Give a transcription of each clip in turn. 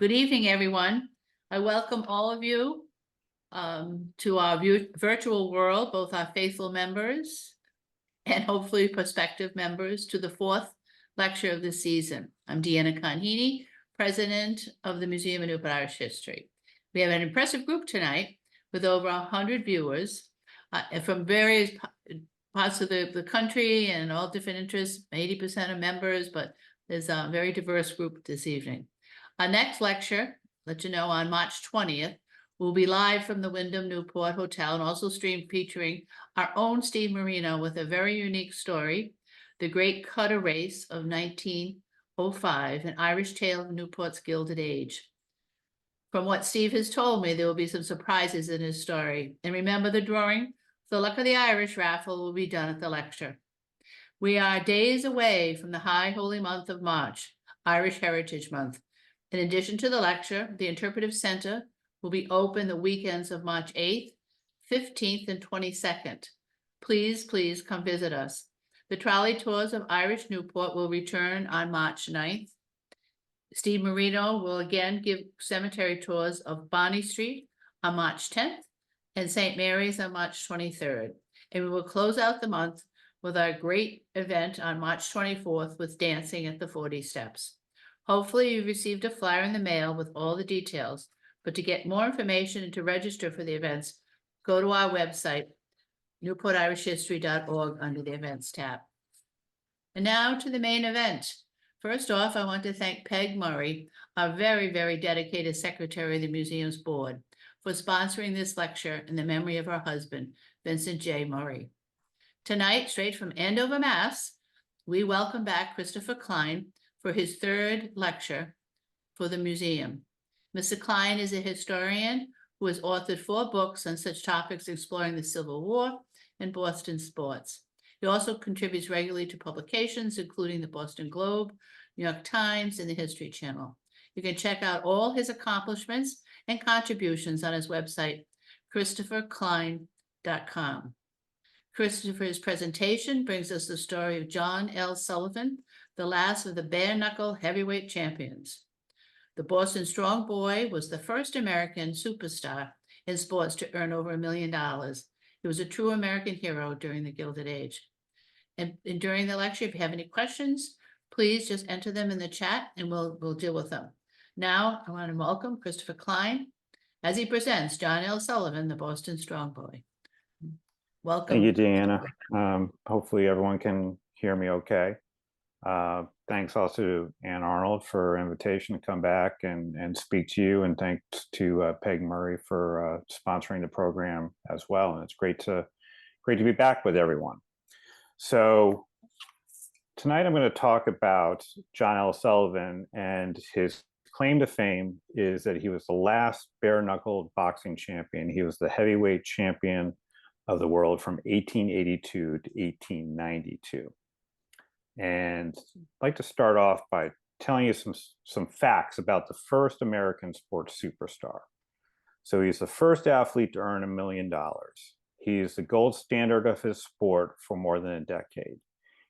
Good evening, everyone. I welcome all of you to our virtual world, both our faithful members and hopefully prospective members, to the fourth lecture of the season. I'm Deanna Conheeney, president of the Museum of Newport Irish History. We have an impressive group tonight with over 100 viewers from various parts of the country and all different interests, 80% of members, but there's a very diverse group this evening. Our next lecture, let you know, on March 20th, will be live from the Wyndham Newport Hotel and also streamed featuring our own Steve Marino with a very unique story, The Great Cutter Race of 1905, an Irish tale of Newport's Gilded Age. From what Steve has told me, there will be some surprises in his story. And remember, the drawing, the Luck of the Irish raffle, will be done at the lecture. We are days away from the high holy month of March, Irish Heritage Month. In addition to the lecture, the Interpretive Center will be open the weekends of March 8th, 15th, and 22nd. Please come visit us. The trolley tours of Irish Newport will return on March 9th. Steve Marino will again give cemetery tours of Bonnie Street on March 10th and St. Mary's on March 23rd. And we will close out the month with our great event on March 24th with dancing at the 40 Steps. Hopefully you received a flyer in the mail with all the details, but to get more information and to register for the events, go to our website, newportirishhistory.org, under the events tab. And now to the main event. First off, I want to thank Peg Murray, our very, very dedicated secretary of the museum's board, for sponsoring this lecture in the memory of her husband, Vincent J. Murray. Tonight, straight from Andover, Mass., we welcome back Christopher Klein for his third lecture for the museum. Mr. Klein is a historian who has authored 4 books on such topics exploring the Civil War and Boston sports. He also contributes regularly to publications, including the Boston Globe, New York Times, and the History Channel. You can check out all his accomplishments and contributions on his website, christopherklein.com. Christopher's presentation brings us the story of John L. Sullivan, the last of the bare-knuckle heavyweight champions. The Boston Strong Boy was the first American superstar in sports to earn over $1 million. He was a true American hero during the Gilded Age. And during the lecture, if you have any questions, please just enter them in the chat and we'll deal with them. Now, I want to welcome Christopher Klein as he presents John L. Sullivan, the Boston Strong Boy. Welcome. Thank you, Deanna. Hopefully everyone can hear me okay. Thanks also to Ann Arnold for her invitation to come back and speak to you, and thanks to Peg Murray for sponsoring the program as well. And it's great to be back with everyone. So tonight I'm going to talk about John L. Sullivan, and his claim to fame is that he was the last bare-knuckled boxing champion. He was the heavyweight champion of the world from 1882 to 1892. And I'd like to start off by telling you some facts about the first American sports superstar. So he's the first athlete to earn $1 million. He's the gold standard of his sport for more than a decade.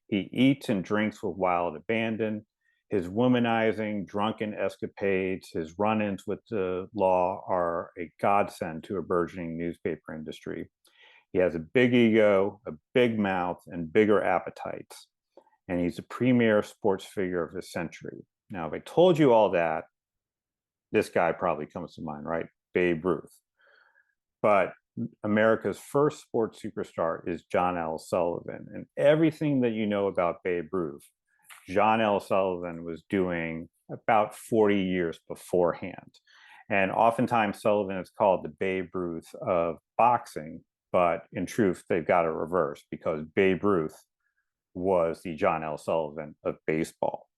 He eats and drinks with wild abandon. His womanizing, drunken escapades, his run-ins with the law are a godsend to a burgeoning newspaper industry. He has a big ego, a big mouth, and bigger appetites. And he's a premier sports figure of the century. Now, if I told you all that, this guy probably comes to mind, right? Babe Ruth. But America's first sports superstar is John L. Sullivan. And everything that you know about Babe Ruth, John L. Sullivan was doing about 40 years beforehand. And oftentimes Sullivan is called the Babe Ruth of boxing, but in truth, they've got it reversed because Babe Ruth was the John L. Sullivan of baseball.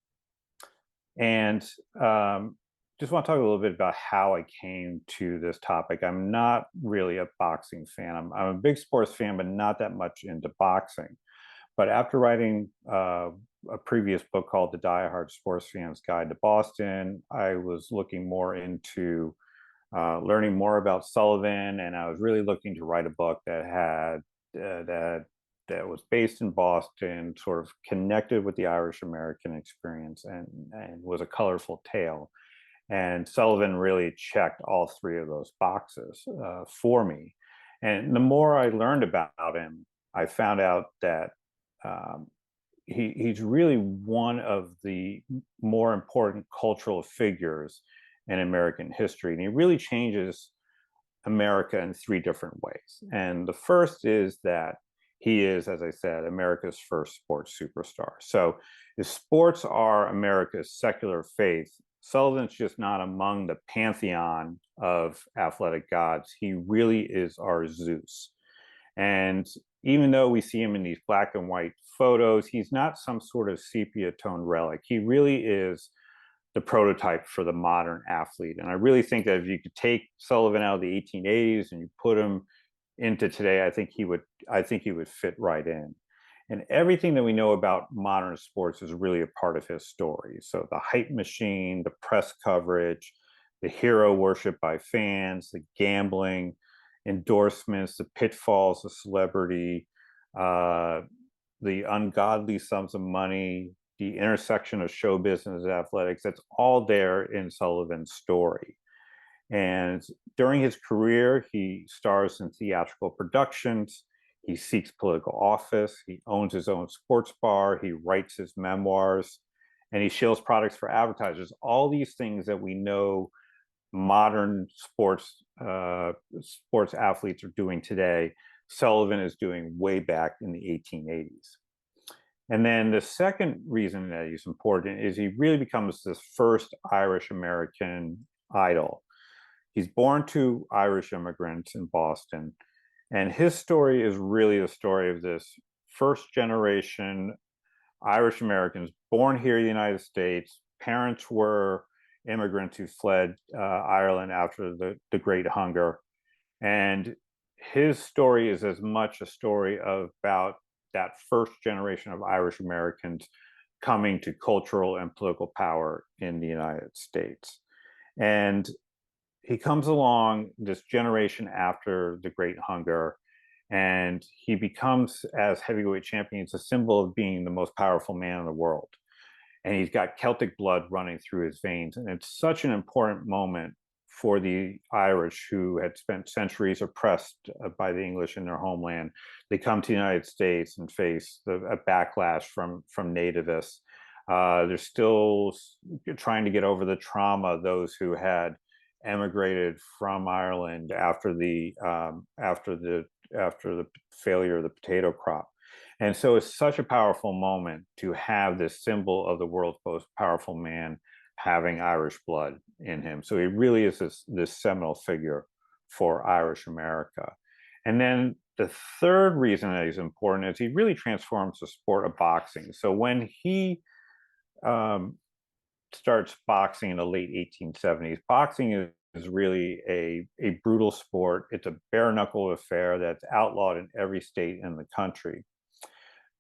And just want to talk a little bit about how I came to this topic. I'm not really a boxing fan. I'm a big sports fan, but not that much into boxing. But after writing a previous book called The Die-Hard Sports Fan's Guide to Boston, I was looking more into learning more about Sullivan, and I was really looking to write a book that had that was based in Boston, sort of connected with the Irish-American experience, and was a colorful tale. And Sullivan really checked all three of those boxes for me. And the more I learned about him, I found out that he's really one of the more important cultural figures in American history. And he really changes America in three different ways. And the first is that he is, as I said, America's first sports superstar. So if sports are America's secular faith, Sullivan's just not among the pantheon of athletic gods. He really is our Zeus. And even though we see him in these black and white photos, he's not some sort of sepia tone relic. He really is the prototype for the modern athlete. And I really think that if you could take Sullivan out of the 1880s and you put him into today, I think he would fit right in. And everything that we know about modern sports is really a part of his story. So the hype machine, the press coverage, the hero worship by fans, the gambling, endorsements, the pitfalls of celebrity, the ungodly sums of money, the intersection of show business and athletics, that's all there in Sullivan's story. And during his career, he stars in theatrical productions, he seeks political office, he owns his own sports bar, he writes his memoirs, and he shills products for advertisers. All these things that we know modern sports athletes are doing today, Sullivan is doing way back in the 1880s. And then the second reason that he's important is he really becomes this first Irish-American idol. He's born to Irish immigrants in Boston, and his story is really the story of this first generation Irish Americans born here in the United States. Parents were immigrants who fled Ireland after the Great Hunger. And his story is as much a story about that first generation of Irish Americans coming to cultural and political power in the United States. And he comes along this generation after the Great Hunger, and he becomes, as heavyweight champion, a symbol of being the most powerful man in the world. And he's got Celtic blood running through his veins. And it's such an important moment for the Irish, who had spent centuries oppressed by the English in their homeland. They come to the United States and face a backlash from nativists. They're still trying to get over the trauma of those who had emigrated from Ireland after the failure of the potato crop. And so it's such a powerful moment to have this symbol of the world's most powerful man having Irish blood in him. So he really is this seminal figure for Irish America. And then the third reason that he's important is he really transforms the sport of boxing. So when he starts boxing in the late 1870s, boxing is really a brutal sport. It's a bare-knuckle affair that's outlawed in every state in the country.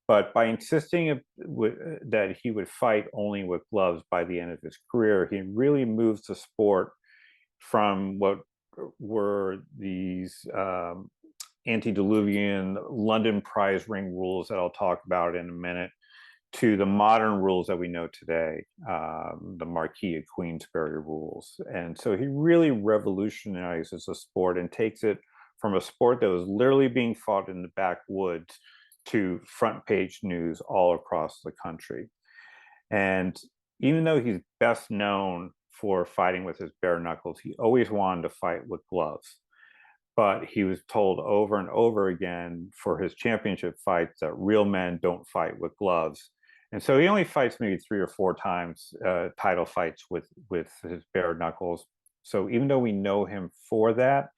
But by insisting that he would fight only with gloves by the end of his career, he really moves the sport from what were these antediluvian London prize ring rules that I'll talk about in a minute, to the modern rules that we know today, the Marquis of Queensberry rules. And so he really revolutionizes the sport and takes it from a sport that was literally being fought in the backwoods to front page news all across the country. And even though he's best known for fighting with his bare knuckles, he always wanted to fight with gloves. But he was told over and over again for his championship fights that real men don't fight with gloves. And so he only fights maybe 3 or 4 times title fights with his bare knuckles. So even though we know him for that,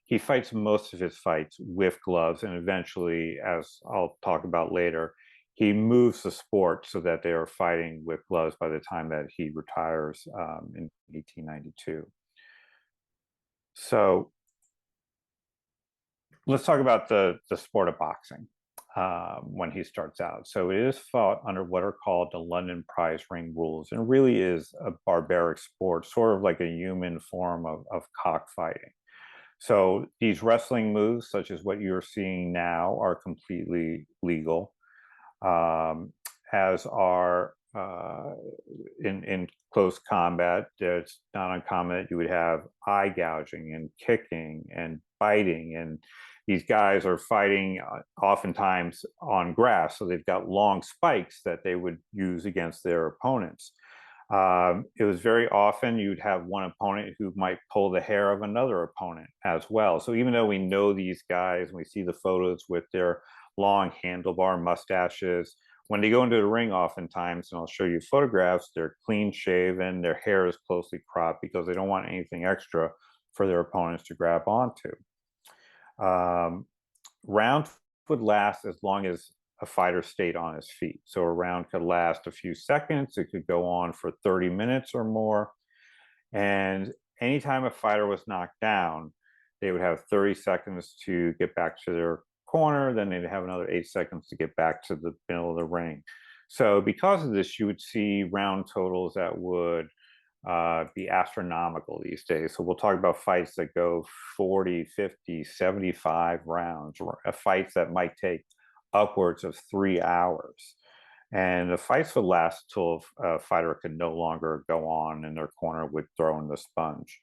he fights most of his fights with gloves, and eventually, as I'll talk about later, he moves the sport so that they are fighting with gloves by the time that he retires in 1892. So let's talk about the sport of boxing when he starts out. So it is fought under what are called the London prize ring rules, and really is a barbaric sport, sort of like a human form of cockfighting. So these wrestling moves, such as what you're seeing now, are completely legal, as are in close combat. It's not uncommon that you would have eye gouging and kicking and biting, and these guys are fighting oftentimes on grass, so they've got long spikes that they would use against their opponents. It was very often you'd have one opponent who might pull the hair of another opponent as well. So even though we know these guys, and we see the photos with their long handlebar mustaches, when they go into the ring, oftentimes, and I'll show you photographs, they're clean shaven, their hair is closely cropped because they don't want anything extra for their opponents to grab onto. Rounds would last as long as a fighter stayed on his feet. So a round could last a few seconds. It could go on for 30 minutes or more. And anytime a fighter was knocked down, they would have 30 seconds to get back to their corner. Then they'd have another 8 seconds to get back to the middle of the ring. So because of this, you would see round totals that would be astronomical these days. So we'll talk about fights that go 40, 50, 75 rounds, or fights that might take upwards of 3 hours. And the fights would last till a fighter could no longer go on and their corner would throw in the sponge.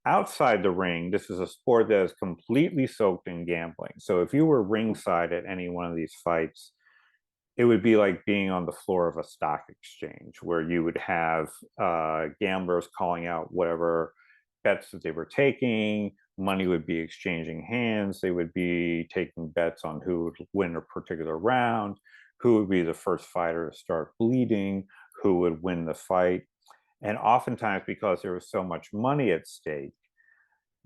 Outside the ring, this is a sport that is completely soaked in gambling. So if you were ringside at any one of these fights, it would be like being on the floor of a stock exchange, where you would have gamblers calling out whatever bets that they were taking. Money would be exchanging hands. They would be taking bets on who would win a particular round, who would be the first fighter to start bleeding, who would win the fight. And oftentimes, because there was so much money at stake,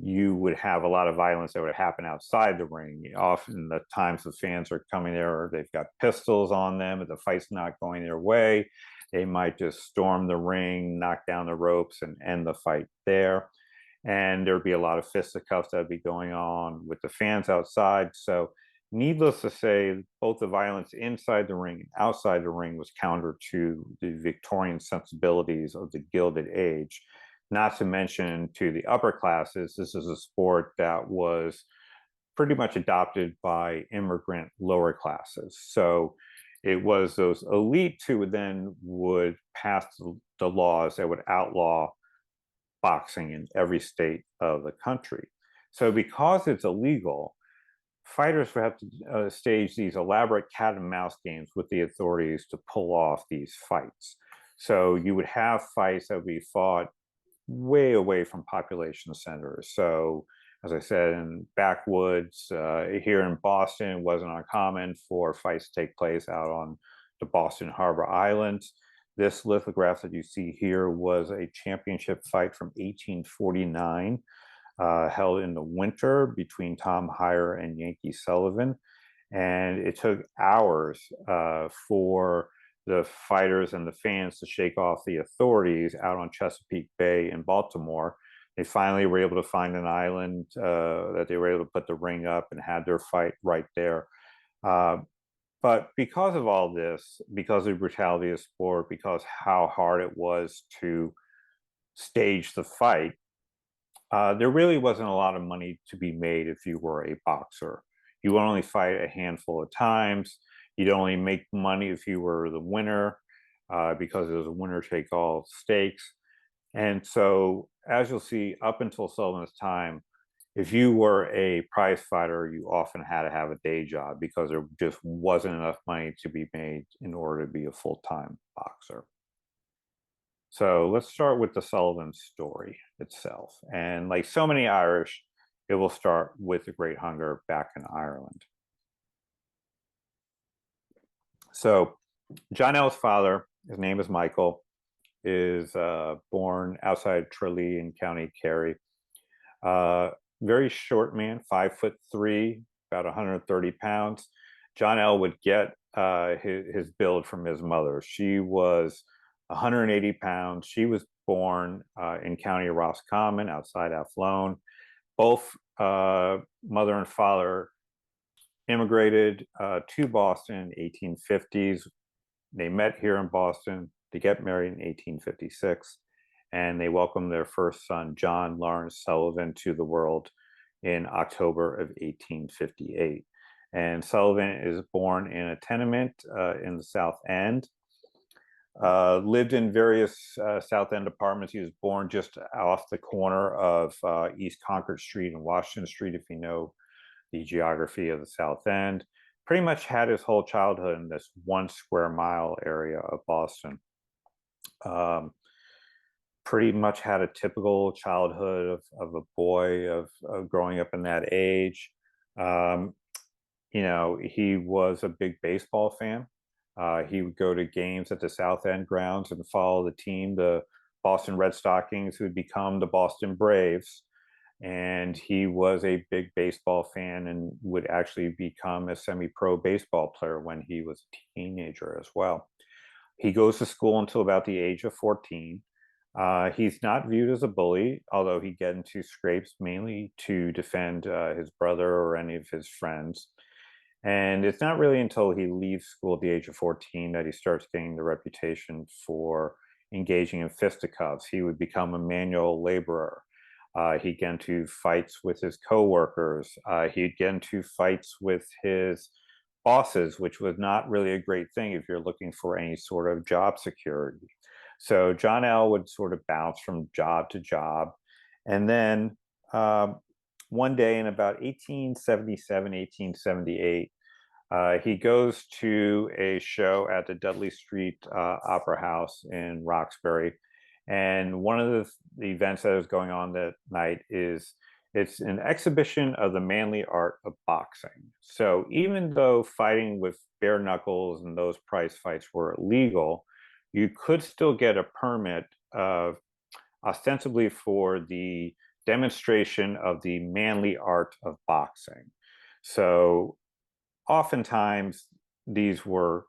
you would have a lot of violence that would happen outside the ring. Often the times the fans are coming there, they've got pistols on them, if the fight's not going their way, they might just storm the ring, knock down the ropes, and end the fight there. And there'd be a lot of fisticuffs that would be going on with the fans outside. So needless to say, both the violence inside the ring and outside the ring was counter to the Victorian sensibilities of the Gilded Age. Not to mention, to the upper classes, this is a sport that was pretty much adopted by immigrant lower classes. So it was those elites who would pass the laws that would outlaw boxing in every state of the country. So because it's illegal, fighters would have to stage these elaborate cat and mouse games with the authorities to pull off these fights. So you would have fights that would be fought way away from population centers. So, as I said, in backwoods, here in Boston, it wasn't uncommon for fights to take place out on the Boston Harbor Islands. This lithograph that you see here was a championship fight from 1849, held in the winter between Tom Hyer and Yankee Sullivan. And it took hours for the fighters and the fans to shake off the authorities out on Chesapeake Bay in Baltimore. They finally were able to find an island that they were able to put the ring up and had their fight right there. But because of all this, because of the brutality of sport, because how hard it was to stage the fight, there really wasn't a lot of money to be made if you were a boxer. You would only fight a handful of times. You'd only make money if you were the winner, because it was a winner-take-all stakes. And so, as you'll see, up until Sullivan's time, if you were a prize fighter, you often had to have a day job because there just wasn't enough money to be made in order to be a full-time boxer. So let's start with the Sullivan story itself. And like so many Irish, it will start with the Great Hunger back in Ireland. So John L's father, his name is Michael, is born outside Tralee in County Kerry. Very short man, 5'3", about 130 pounds. John L would get his build from his mother. She was 180 pounds. She was born in County Roscommon outside Athlone. Both mother and father immigrated to Boston in 1850s. They met here in Boston. They get married in 1856, and they welcomed their first son, John Lawrence Sullivan, to the world in October of 1858. And Sullivan is born in a tenement in the South End. Lived in various South End apartments. He was born just off the corner of East Concord Street and Washington Street, if you know the geography of the South End. Pretty much had his whole childhood in this 1 square mile area of Boston. Pretty much had a typical childhood of a boy of growing up in that age. Um, he was a big baseball fan. He would go to games at the South End grounds and follow the team, the Boston Red Stockings, who would become the Boston Braves. And he was a big baseball fan and would actually become a semi-pro baseball player when he was a teenager as well. He goes to school until about the age of 14. He's not viewed as a bully, although he get into scrapes mainly to defend his brother or any of his friends. And it's not really until he leaves school at the age of 14 that he starts gaining the reputation for engaging in fisticuffs. He would become a manual laborer. He'd get into fights with his coworkers. He'd get into fights with his bosses, which was not really a great thing if you're looking for any sort of job security. So John L. would sort of bounce from job to job. And then one day in about 1877, 1878, he goes to a show at the Dudley Street Opera House in Roxbury. And one of the events that is going on that night is it's an exhibition of the manly art of boxing. So even though fighting with bare knuckles and those prize fights were illegal, you could still get a permit ostensibly for the demonstration of the manly art of boxing. So oftentimes you were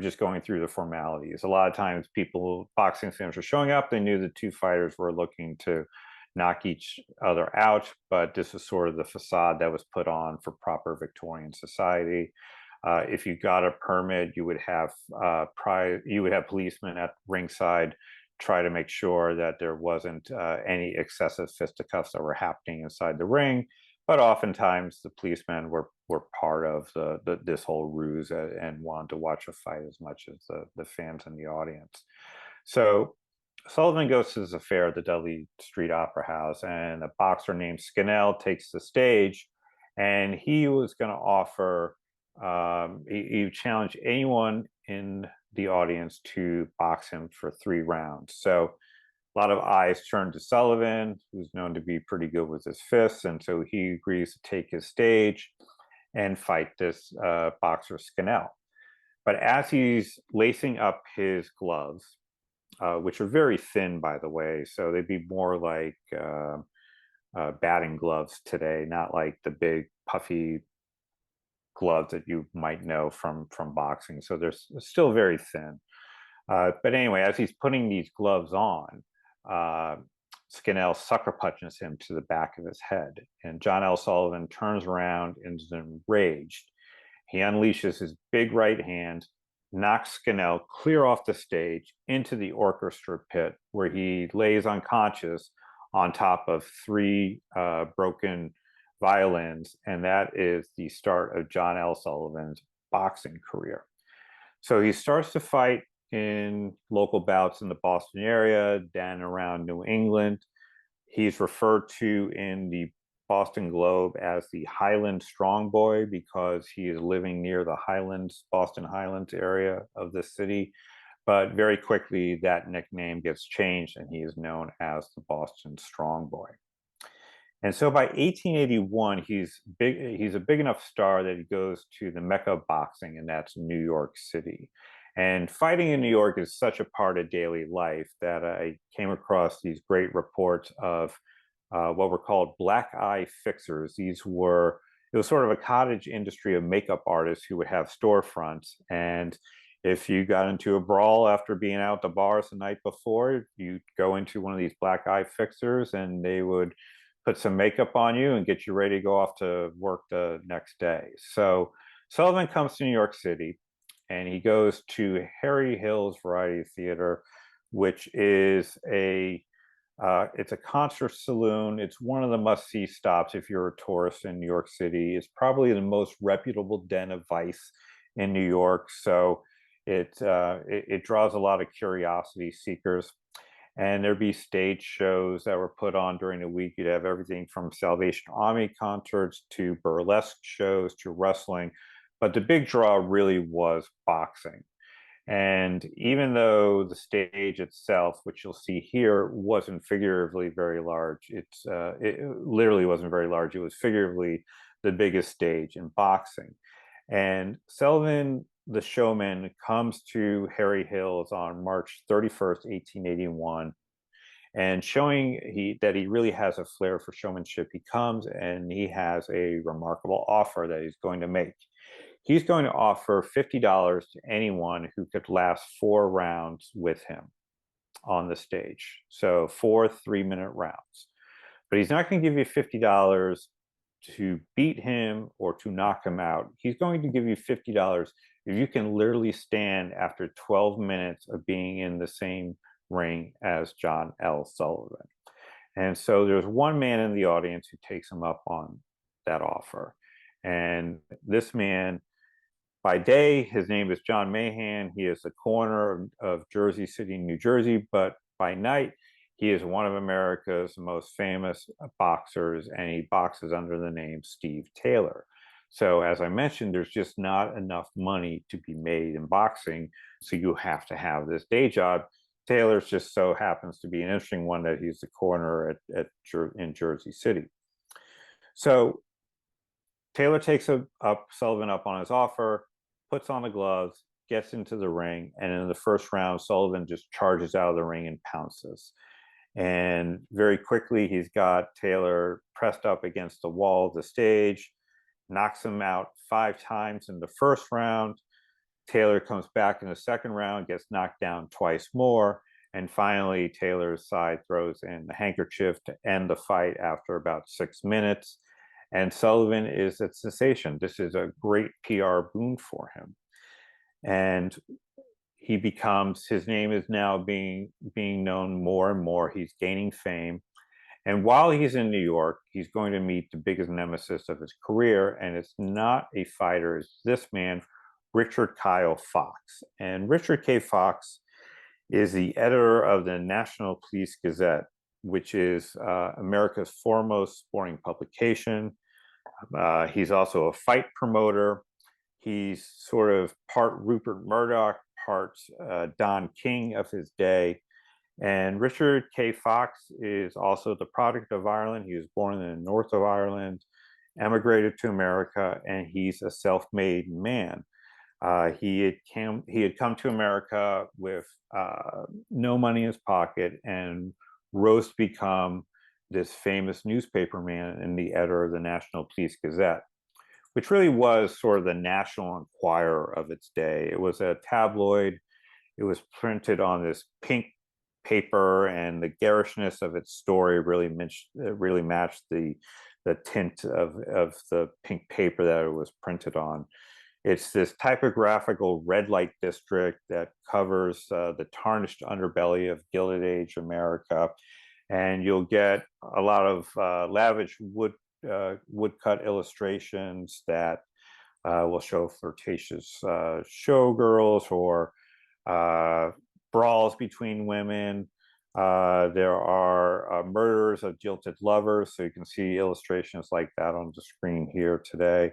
just going through the formalities. A lot of times boxing fans were showing up, they knew the two fighters were looking to knock each other out, but this was sort of the facade that was put on for proper Victorian society. If you got a permit, you would have policemen at ringside try to make sure that there wasn't any excessive fisticuffs that were happening inside the ring. But oftentimes the policemen were part of this whole ruse and wanted to watch a fight as much as the fans in the audience. So Sullivan goes to this affair at the Dudley Street Opera House, and a boxer named Scannell takes the stage, and he was going to offer, he challenged anyone in the audience to box him for 3 rounds. So a lot of eyes turn to Sullivan, who's known to be pretty good with his fists, and so he agrees to take his stage and fight this boxer Scannell. But as he's lacing up his gloves, which are very thin, by the way, so they'd be more like batting gloves today, not like the big puffy gloves that you might know from boxing. So they're still very thin. But anyway, as he's putting these gloves on, Scannell sucker punches him to the back of his head. And John L. Sullivan turns around and is enraged. He unleashes his big right hand, knocks Scannell clear off the stage into the orchestra pit, where he lays unconscious on top of 3 broken violins. And that is the start of John L. Sullivan's boxing career. So he starts to fight in local bouts in the Boston area, then around New England. He's referred to in the Boston Globe as the Highland Strong Boy because he is living near the Highlands, Boston Highlands area of the city. But very quickly, that nickname gets changed and he is known as the Boston Strong Boy. And so by 1881, he's a big enough star that he goes to the Mecca of boxing, and that's New York City. And fighting in New York is such a part of daily life that I came across these great reports of what were called black eye fixers. It was sort of a cottage industry of makeup artists who would have storefronts. And if you got into a brawl after being out the bars the night before, you'd go into one of these black eye fixers and they would put some makeup on you and get you ready to go off to work the next day. So Sullivan comes to New York City and he goes to Harry Hill's Variety Theater, which is it's a concert saloon. It's one of the must-see stops if you're a tourist in New York City. It's probably the most reputable den of vice in New York. So It draws a lot of curiosity seekers. And there'd be stage shows that were put on during the week. You'd have everything from Salvation Army concerts to burlesque shows to wrestling. But the big draw really was boxing. And even though the stage itself, which you'll see here, wasn't figuratively very large, it literally wasn't very large. It was figuratively the biggest stage in boxing. And Sullivan, the showman, comes to Harry Hills on March 31st, 1881, and showing that he really has a flair for showmanship. He comes and he has a remarkable offer that he's going to make. He's going to offer $50 to anyone who could last 4 rounds with him on the stage. So 4 3-minute rounds. But he's not going to give you $50 to beat him or to knock him out. He's going to give you $50 if you can literally stand after 12 minutes of being in the same ring as John L. Sullivan. And so there's one man in the audience who takes him up on that offer. And this man, by day, his name is John Mahan. He is the coroner of Jersey City, New Jersey. But by night, he is one of America's most famous boxers, and he boxes under the name Steve Taylor. So as I mentioned, there's just not enough money to be made in boxing. So you have to have this day job. Taylor's just so happens to be an interesting one that he's the coroner in Jersey City. So Taylor takes Sullivan up on his offer, puts on the gloves, gets into the ring, and in the first round, Sullivan just charges out of the ring and pounces. And very quickly, he's got Taylor pressed up against the wall of the stage, knocks him out 5 times in the first round. Taylor comes back in the second round, gets knocked down twice more, and finally Taylor's side throws in the handkerchief to end the fight after about 6 minutes. And Sullivan is a sensation. This is a great PR boon for him. And his name is now being known more and more. He's gaining fame. And while he's in New York, he's going to meet the biggest nemesis of his career. And it's not a fighter, it's this man, Richard Kyle Fox. And Richard K. Fox is the editor of the National Police Gazette, which is America's foremost sporting publication. He's also a fight promoter. He's sort of part Rupert Murdoch, part Don King of his day. And Richard K. Fox is also the product of Ireland. He was born in the north of Ireland, emigrated to America, and he's a self-made man. He had come to America with no money in his pocket and rose to become this famous newspaper man and the editor of the National Police Gazette, which really was sort of the National Enquirer of its day. It was a tabloid. It was printed on this pink paper, and the garishness of its story really matched the tint of the pink paper that it was printed on. It's this typographical red light district that covers the tarnished underbelly of Gilded Age America. And you'll get a lot of lavish woodcut illustrations that will show flirtatious showgirls or brawls between women. There are murders of jilted lovers, so you can see illustrations like that on the screen here today.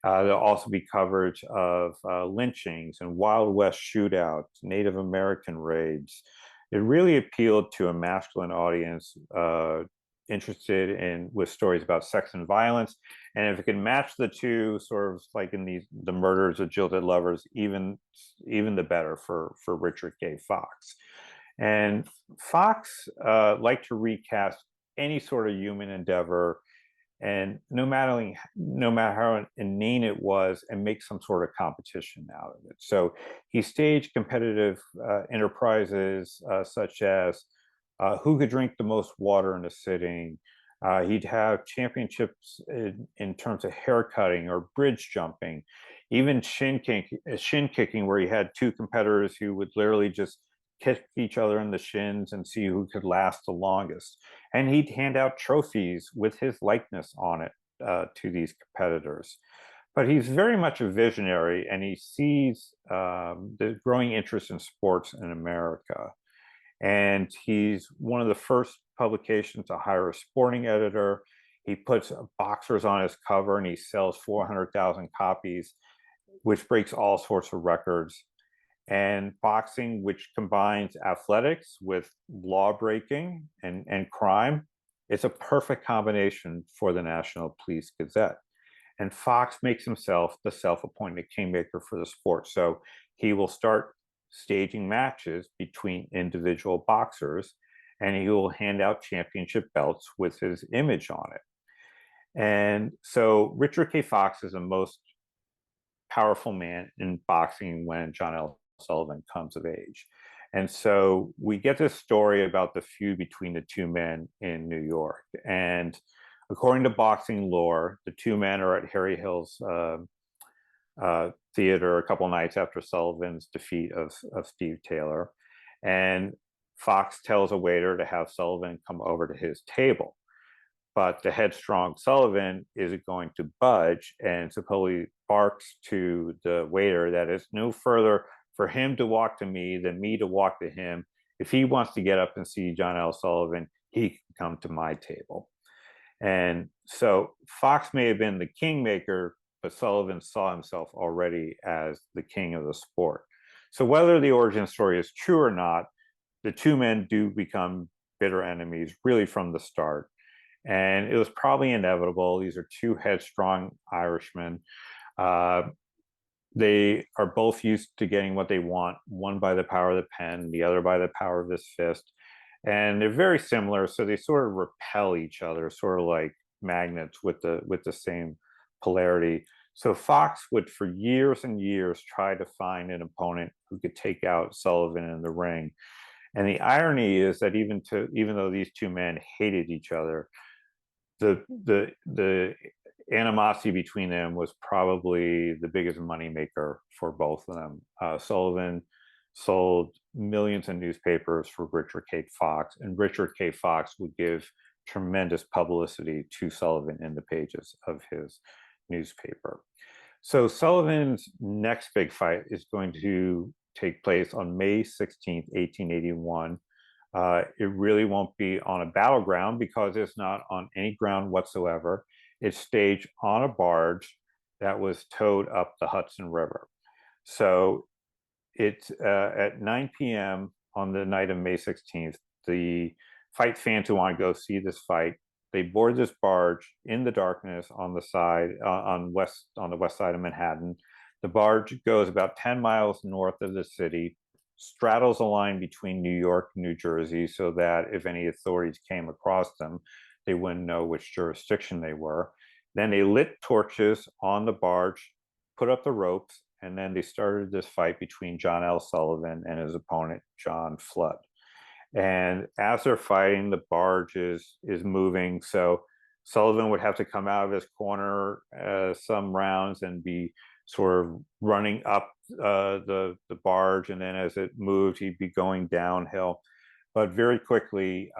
There'll also be coverage of lynchings and Wild West shootouts, Native American raids. It really appealed to a masculine audience interested with stories about sex and violence. And if it can match the two, sort of like in the murders of jilted lovers, even the better for Richard K. Fox. And Fox liked to recast any sort of human endeavor, and no matter how inane it was, and make some sort of competition out of it. So he staged competitive enterprises such as who could drink the most water in a sitting. He'd have championships in terms of haircutting or bridge jumping, even shin kicking, where he had 2 competitors who would literally just kick each other in the shins and see who could last the longest. And he'd hand out trophies with his likeness on it to these competitors. but he's very much a visionary, and he sees the growing interest in sports in America. And he's one of the first publications to hire a sporting editor. He puts boxers on his cover, and he sells 400,000 copies, which breaks all sorts of records. And boxing, which combines athletics with law breaking and crime, it's a perfect combination for the National Police Gazette. And Fox makes himself the self-appointed kingmaker for the sport. So he will start staging matches between individual boxers, and he will hand out championship belts with his image on it. And so Richard K. Fox is the most powerful man in boxing when John L. Sullivan comes of age. And so we get this story about the feud between the two men in New York. And according to boxing lore, the two men are at Harry Hill's theater a couple nights after Sullivan's defeat of Steve Taylor. And Fox tells a waiter to have Sullivan come over to his table. But the headstrong Sullivan isn't going to budge, and supposedly barks to the waiter that it's no further for him to walk to me than me to walk to him. If he wants to get up and see John L. Sullivan, he can come to my table. And so Fox may have been the kingmaker, but Sullivan saw himself already as the king of the sport. So whether the origin story is true or not, the two men do become bitter enemies really from the start. And it was probably inevitable. These are two headstrong Irishmen. They are both used to getting what they want, one by the power of the pen, the other by the power of his fist. And they're very similar, so they sort of repel each other, sort of like magnets with the same polarity. So Fox would, for years and years, try to find an opponent who could take out Sullivan in the ring. And the irony is that even though these two men hated each other, the animosity between them was probably the biggest moneymaker for both of them. Sullivan sold millions of newspapers for Richard K. Fox, and Richard K. Fox would give tremendous publicity to Sullivan in the pages of his newspaper. So Sullivan's next big fight is going to take place on May 16th, 1881. It really won't be on a battleground because it's not on any ground whatsoever. It's staged on a barge that was towed up the Hudson River. So it's at 9 p.m. on the night of May 16th. The fight fans who want to go see this fight, they board this barge in the darkness on the side on the west side of Manhattan. The barge goes about 10 miles north of the city, straddles a line between New York and New Jersey, so that if any authorities came across them, they wouldn't know which jurisdiction they were. Then they lit torches on the barge, put up the ropes, and then they started this fight between John L. Sullivan and his opponent, John Flood. And as they're fighting, the barge is moving. So Sullivan would have to come out of his corner some rounds and be sort of running up the barge. And then as it moved, he'd be going downhill. But very quickly,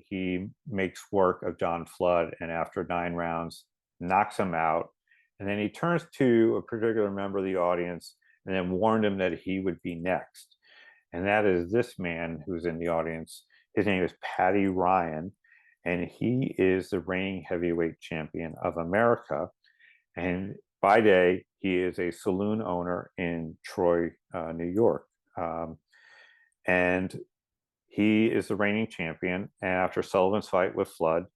he makes work of John Flood, and after 9 rounds, knocks him out. And then he turns to a particular member of the audience and then warned him that he would be next. And that is this man who's in the audience. His name is Paddy Ryan, and he is the reigning heavyweight champion of America. And by day, he is a saloon owner in Troy, New York. And he is the reigning champion. And after Sullivan's fight with Flood,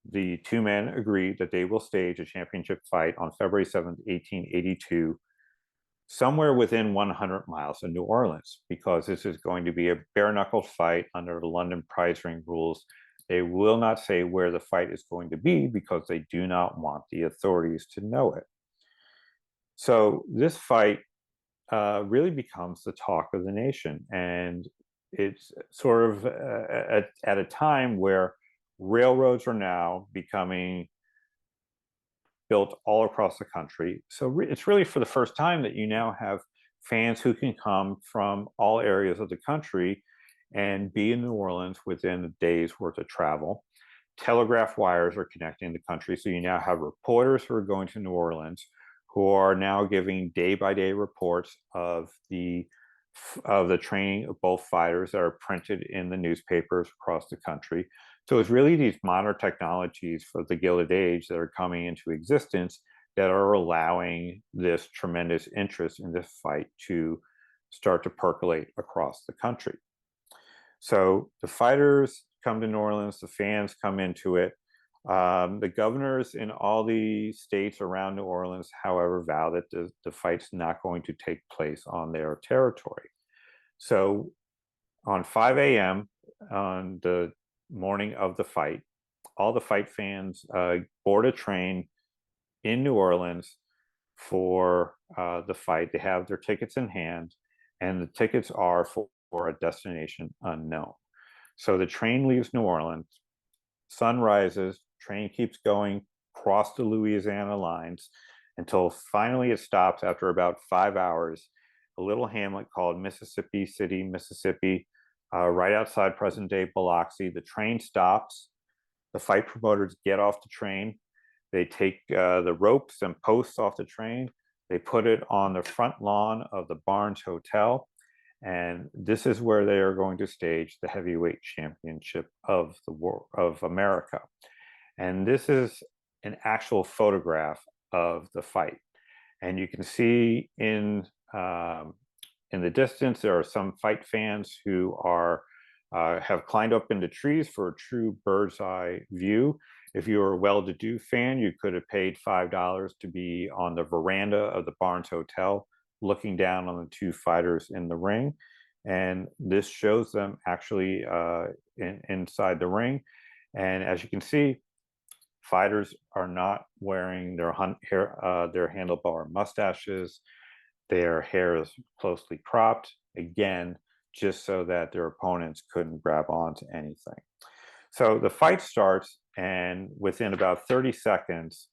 the two men agreed that they will stage a championship fight on February 7th, 1882, somewhere within 100 miles of New Orleans, because this is going to be a bare-knuckle fight under the London prize ring rules. They will not say where the fight is going to be because they do not want the authorities to know it. So this fight really becomes the talk of the nation. And it's sort of at a time where railroads are now becoming built all across the country. So it's really for the first time that you now have fans who can come from all areas of the country and be in New Orleans within a day's worth of travel. telegraph wires are connecting the country. So you now have reporters who are going to New Orleans who are now giving day-by-day reports of the training of both fighters that are printed in the newspapers across the country. So it's really these modern technologies for the Gilded Age that are coming into existence that are allowing this tremendous interest in this fight to start to percolate across the country. So the fighters come to New Orleans, the fans come into it. The governors in all the states around New Orleans, however, vow that the fight's not going to take place on their territory. So on 5 a.m. on the morning of the fight, all the fight fans board a train in New Orleans for the fight. They have their tickets in hand, and the tickets are for a destination unknown. So the train leaves New Orleans, sun rises, train keeps going across the Louisiana lines until finally it stops after about 5 hours, a little hamlet called Mississippi City, Mississippi, right outside present-day Biloxi. The train stops. The fight promoters get off the train. They take the ropes and posts off the train. They put it on the front lawn of the Barnes Hotel. And this is where they are going to stage the heavyweight championship of the world, of America. And this is an actual photograph of the fight. And you can see in the distance, there are some fight fans who are have climbed up into trees for a true bird's eye view. If you were a well-to-do fan, you could have paid $5 to be on the veranda of the Barnes Hotel, looking down on the two fighters in the ring. And this shows them actually inside the ring. And as you can see, fighters are not wearing their handlebar mustaches. Their hair is closely cropped, again, just so that their opponents couldn't grab onto anything. So the fight starts, and within about 30 seconds,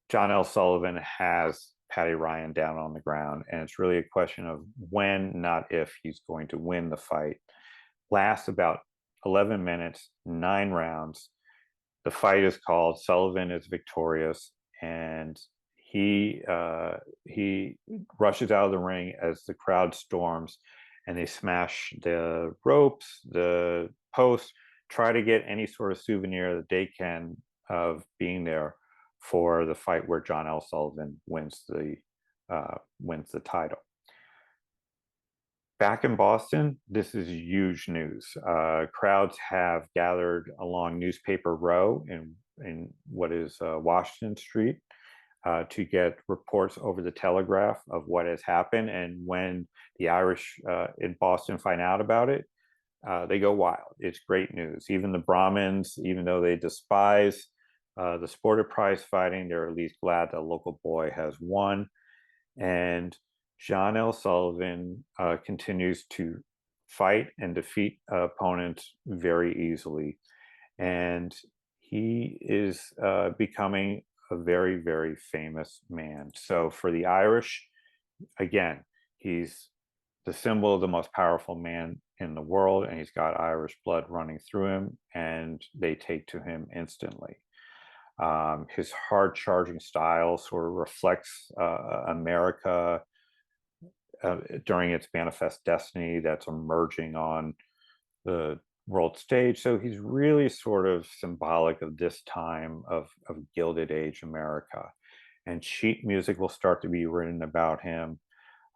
John L. Sullivan has Paddy Ryan down on the ground, and it's really a question of when, not if, he's going to win the fight. Lasts about 11 minutes, 9 rounds. The fight is called. Sullivan is victorious, and he rushes out of the ring as the crowd storms, and they smash the ropes, the posts, try to get any sort of souvenir that they can of being there for the fight where John L. Sullivan wins the title. Back in Boston, this is huge news. Crowds have gathered along Newspaper Row in what is Washington Street to get reports over the telegraph of what has happened. And when the Irish in Boston find out about it, they go wild. It's great news. Even the Brahmins, even though they despise the sport of prize fighting, they're at least glad that a local boy has won. And John L. Sullivan continues to fight and defeat opponents very easily. And he is becoming a very, very famous man. So for the Irish, again, he's the symbol of the most powerful man in the world, and he's got Irish blood running through him, and they take to him instantly. His hard charging style sort of reflects America during its manifest destiny that's emerging on the world stage. So he's really sort of symbolic of this time of Gilded Age America. And sheet music will start to be written about him.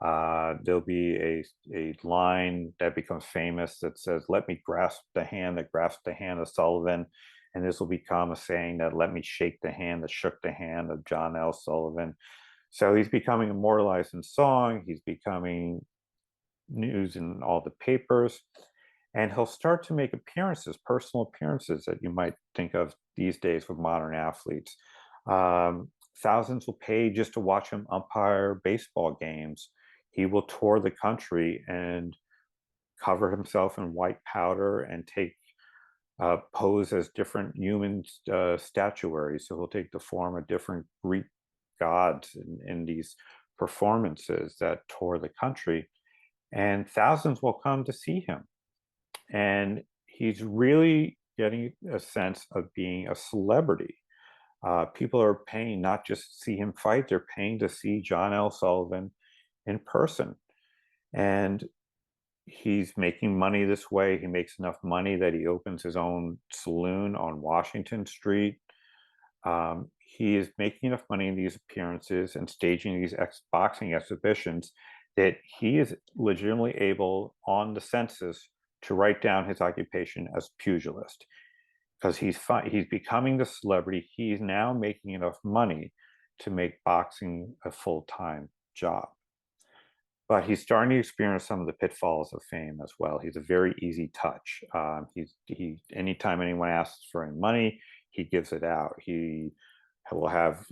There'll be a line that becomes famous that says, "Let me grasp the hand that grasped the hand of Sullivan." And this will become a saying that, "Let me shake the hand that shook the hand of John L. Sullivan." So he's becoming immortalized in song. He's becoming news in all the papers. And he'll start to make appearances, personal appearances that you might think of these days with modern athletes. Thousands will pay just to watch him umpire baseball games. He will tour the country and cover himself in white powder and take pose as different human statuaries. So he'll take the form of different Greek gods in these performances that tour the country. And thousands will come to see him. And he's really getting a sense of being a celebrity. People are paying not just to see him fight, they're paying to see John L. Sullivan in person. And he's making money this way. He makes enough money that he opens his own saloon on Washington Street. He is making enough money in these appearances and staging these boxing exhibitions that he is legitimately able on the census to write down his occupation as pugilist because he's becoming the celebrity. He's now making enough money to make boxing a full-time job. But he's starting to experience some of the pitfalls of fame as well. He's a very easy touch. Anytime anyone asks for any money, he gives it out. He will have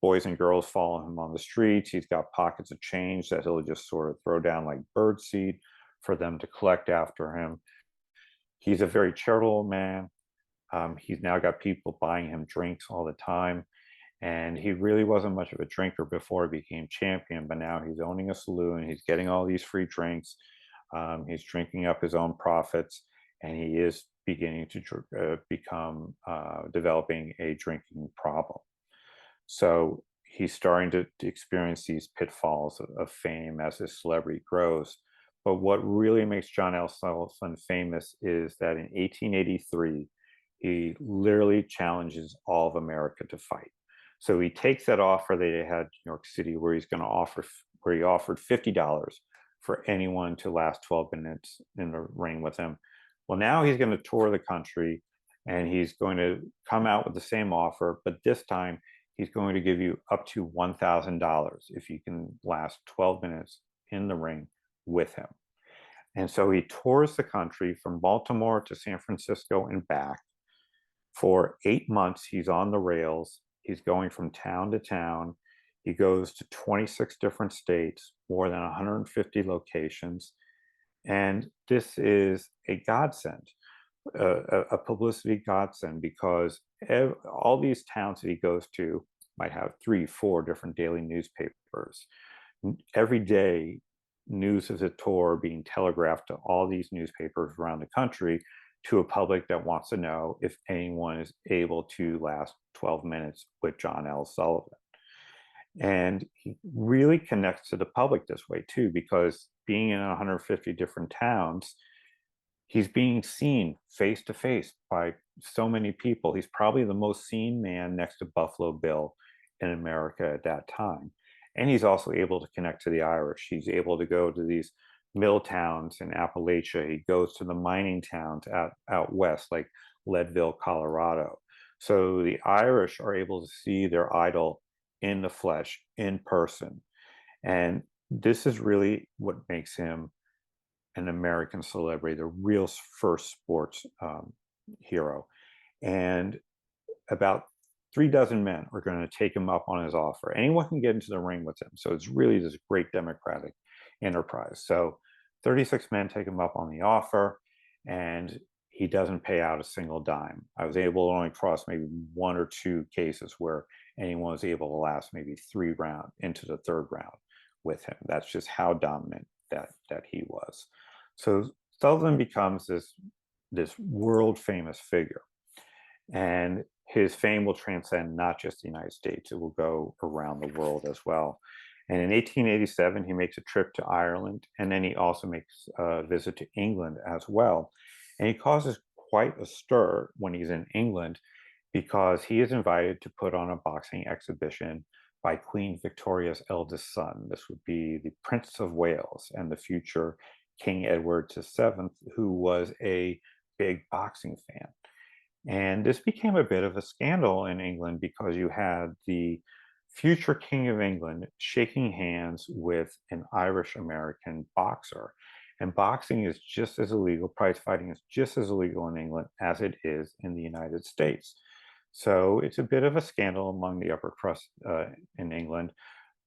boys and girls follow him on the streets. He's got pockets of change that he'll just sort of throw down like birdseed for them to collect after him. He's a very charitable man. He's now got people buying him drinks all the time. And he really wasn't much of a drinker before he became champion, but now he's owning a saloon. He's getting all these free drinks. He's drinking up his own profits, and he is beginning to developing a drinking problem. So he's starting to experience these pitfalls of fame as his celebrity grows. But what really makes John L. Sullivan famous is that in 1883, he literally challenges all of America to fight. So he takes that offer that he had in New York City, where he offered $50 for anyone to last 12 minutes in the ring with him. Well, now he's going to tour the country, and he's going to come out with the same offer, but this time he's going to give you up to $1,000 if you can last 12 minutes in the ring with him. And so he tours the country from Baltimore to San Francisco and back. For 8 months, he's on the rails. He's going from town to town. He goes to 26 different states, more than 150 locations. And this is a godsend, a publicity godsend, because all these towns that he goes to might have 3, 4 different daily newspapers. Every day, news of the tour being telegraphed to all these newspapers around the country, to a public that wants to know if anyone is able to last 12 minutes with John L. Sullivan. And he really connects to the public this way too, because being in 150 different towns, he's being seen face to face by so many people. He's probably the most seen man next to Buffalo Bill in America at that time. And he's also able to connect to the Irish. He's able to go to these mill towns in Appalachia. He goes to the mining towns out west, like Leadville, Colorado. So the Irish are able to see their idol in the flesh, in person. And this is really what makes him an American celebrity, the real first sports hero. And about 36 men are going to take him up on his offer. Anyone can get into the ring with him. So it's really this great democratic enterprise. So 36 men take him up on the offer, and he doesn't pay out a single dime. I was able to only cross maybe 1 or 2 cases where anyone was able to last maybe 3 rounds into the 3rd round with him. That's just how dominant that he was. So Sullivan becomes this world famous figure, and his fame will transcend not just the United States, it will go around the world as well. And in 1887, he makes a trip to Ireland, and then he also makes a visit to England as well. And he causes quite a stir when he's in England, because he is invited to put on a boxing exhibition by Queen Victoria's eldest son. This would be the Prince of Wales and the future King Edward VII, who was a big boxing fan. And this became a bit of a scandal in England, because you had the future King of England shaking hands with an Irish-American boxer. And boxing is just as illegal, prize fighting is just as illegal in England as it is in the United States. So it's a bit of a scandal among the upper crust in England.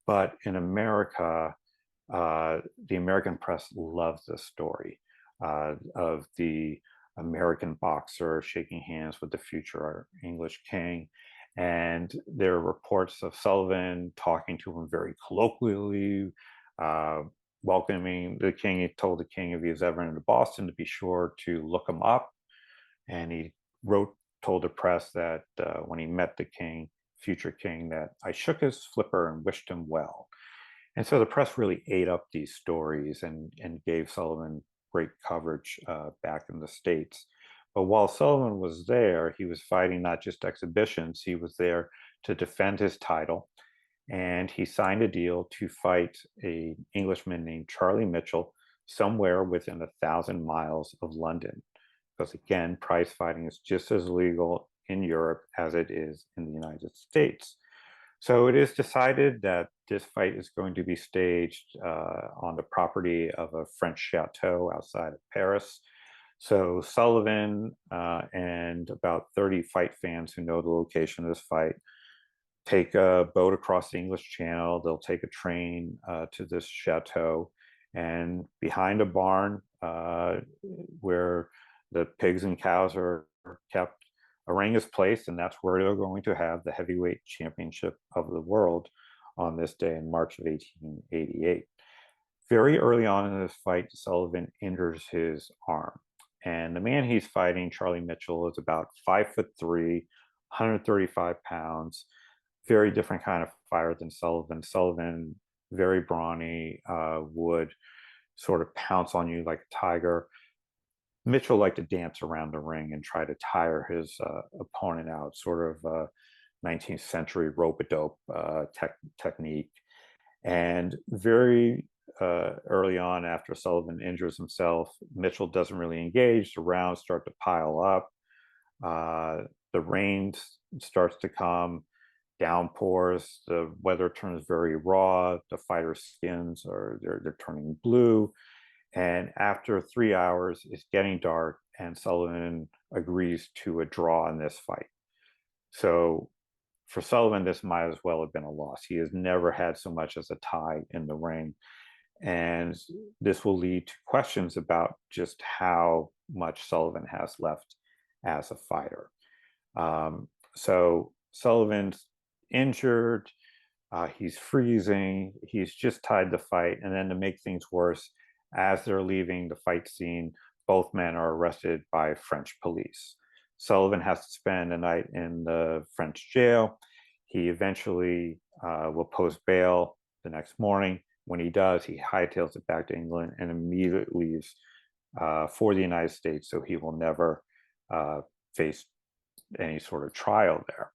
But in America, the American press loves this story of the American boxer shaking hands with the future English king. And there are reports of Sullivan talking to him very colloquially, welcoming the king. He told the king if he was ever into Boston to be sure to look him up. And he told the press that when he met the king, future king, that I shook his flipper and wished him well. And so the press really ate up these stories and gave Sullivan great coverage back in the States. But while Sullivan was there, he was fighting not just exhibitions, he was there to defend his title. And he signed a deal to fight an Englishman named Charlie Mitchell somewhere within 1,000 miles of London. Because again, prize fighting is just as legal in Europe as it is in the United States. So it is decided that this fight is going to be staged on the property of a French chateau outside of Paris. So Sullivan and about 30 fight fans who know the location of this fight take a boat across the English Channel. They'll take a train to this chateau, and behind a barn where the pigs and cows are kept, a ring is placed, and that's where they're going to have the heavyweight championship of the world on this day in March of 1888. Very early on in this fight, Sullivan injures his arm. And the man he's fighting, Charlie Mitchell, is about 5'3", 135 pounds, very different kind of fighter than Sullivan. Sullivan, very brawny, would sort of pounce on you like a tiger. Mitchell liked to dance around the ring and try to tire his opponent out, sort of 19th century rope-a-dope technique. And very early on, after Sullivan injures himself, Mitchell doesn't really engage. The rounds start to pile up. The rain starts to come, downpours. The weather turns very raw. The fighters' skins they're turning blue. And after 3 hours, it's getting dark, and Sullivan agrees to a draw in this fight. So for Sullivan, this might as well have been a loss. He has never had so much as a tie in the ring. And this will lead to questions about just how much Sullivan has left as a fighter. So Sullivan's injured, he's freezing, he's just tied the fight. And then to make things worse, as they're leaving the fight scene, both men are arrested by French police. Sullivan has to spend a night in the French jail. He eventually will post bail the next morning. When he does, he hightails it back to England and immediately leaves for the United States, so he will never face any sort of trial there.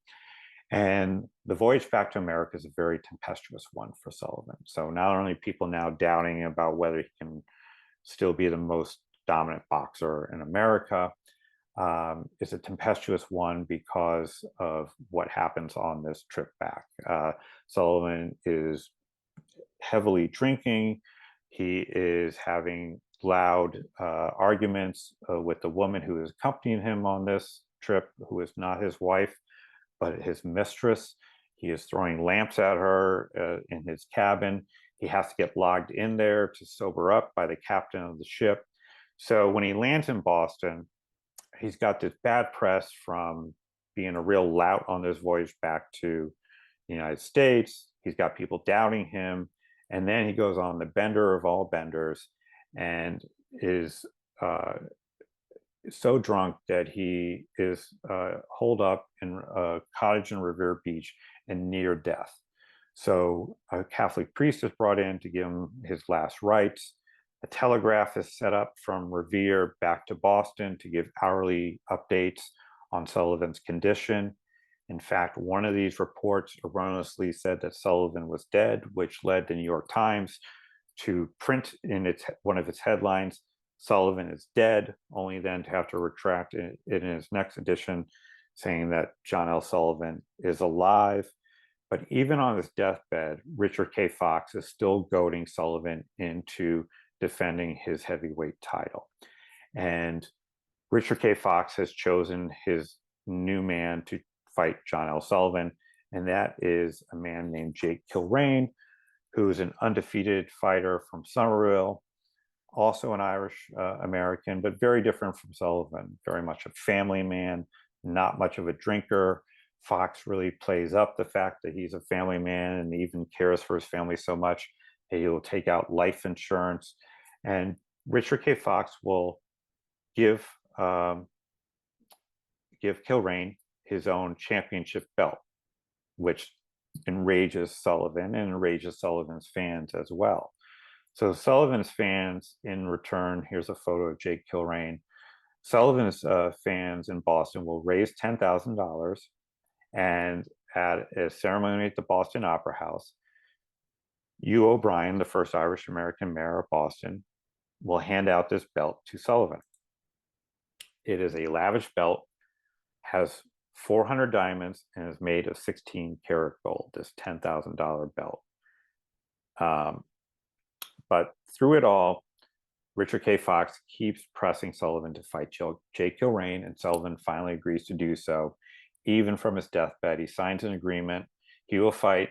And the voyage back to America is a very tempestuous one for Sullivan. So not only people now doubting about whether he can still be the most dominant boxer in America, it's a tempestuous one because of what happens on this trip back. Sullivan is heavily drinking. He is having loud arguments with the woman who is accompanying him on this trip, who is not his wife, but his mistress. He is throwing lamps at her in his cabin. He has to get logged in there to sober up by the captain of the ship. So when he lands in Boston, he's got this bad press from being a real lout on this voyage back to the United States. He's got people doubting him. And then he goes on the bender of all benders and is so drunk that he is holed up in a cottage in Revere Beach and near death. So a Catholic priest is brought in to give him his last rites. A telegraph is set up from Revere back to Boston to give hourly updates on Sullivan's condition. In fact, one of these reports erroneously said that Sullivan was dead, which led the New York Times to print in one of its headlines, "Sullivan is dead," only then to have to retract it in his next edition, saying that John L. Sullivan is alive. But even on his deathbed, Richard K. Fox is still goading Sullivan into defending his heavyweight title. And Richard K. Fox has chosen his new man to fight John L. Sullivan, and that is a man named Jake Kilrain, who is an undefeated fighter from Somerville, also an Irish American, but very different from Sullivan, very much a family man, not much of a drinker. Fox really plays up the fact that he's a family man and even cares for his family so much that he will take out life insurance. And Richard K. Fox will give give Kilrain his own championship belt, which enrages Sullivan and enrages Sullivan's fans as well. So Sullivan's fans, in return, here's a photo of Jake Kilrain. Sullivan's fans in Boston will raise $10,000, and at a ceremony at the Boston Opera House, Hugh O'Brien, the first Irish-American mayor of Boston, will hand out this belt to Sullivan. It is a lavish belt, has 400 diamonds, and is made of 16-karat gold, this $10,000 belt. But through it all, Richard K. Fox keeps pressing Sullivan to fight Jake Kilrain, and Sullivan finally agrees to do so. Even from his deathbed, he signs an agreement. He will fight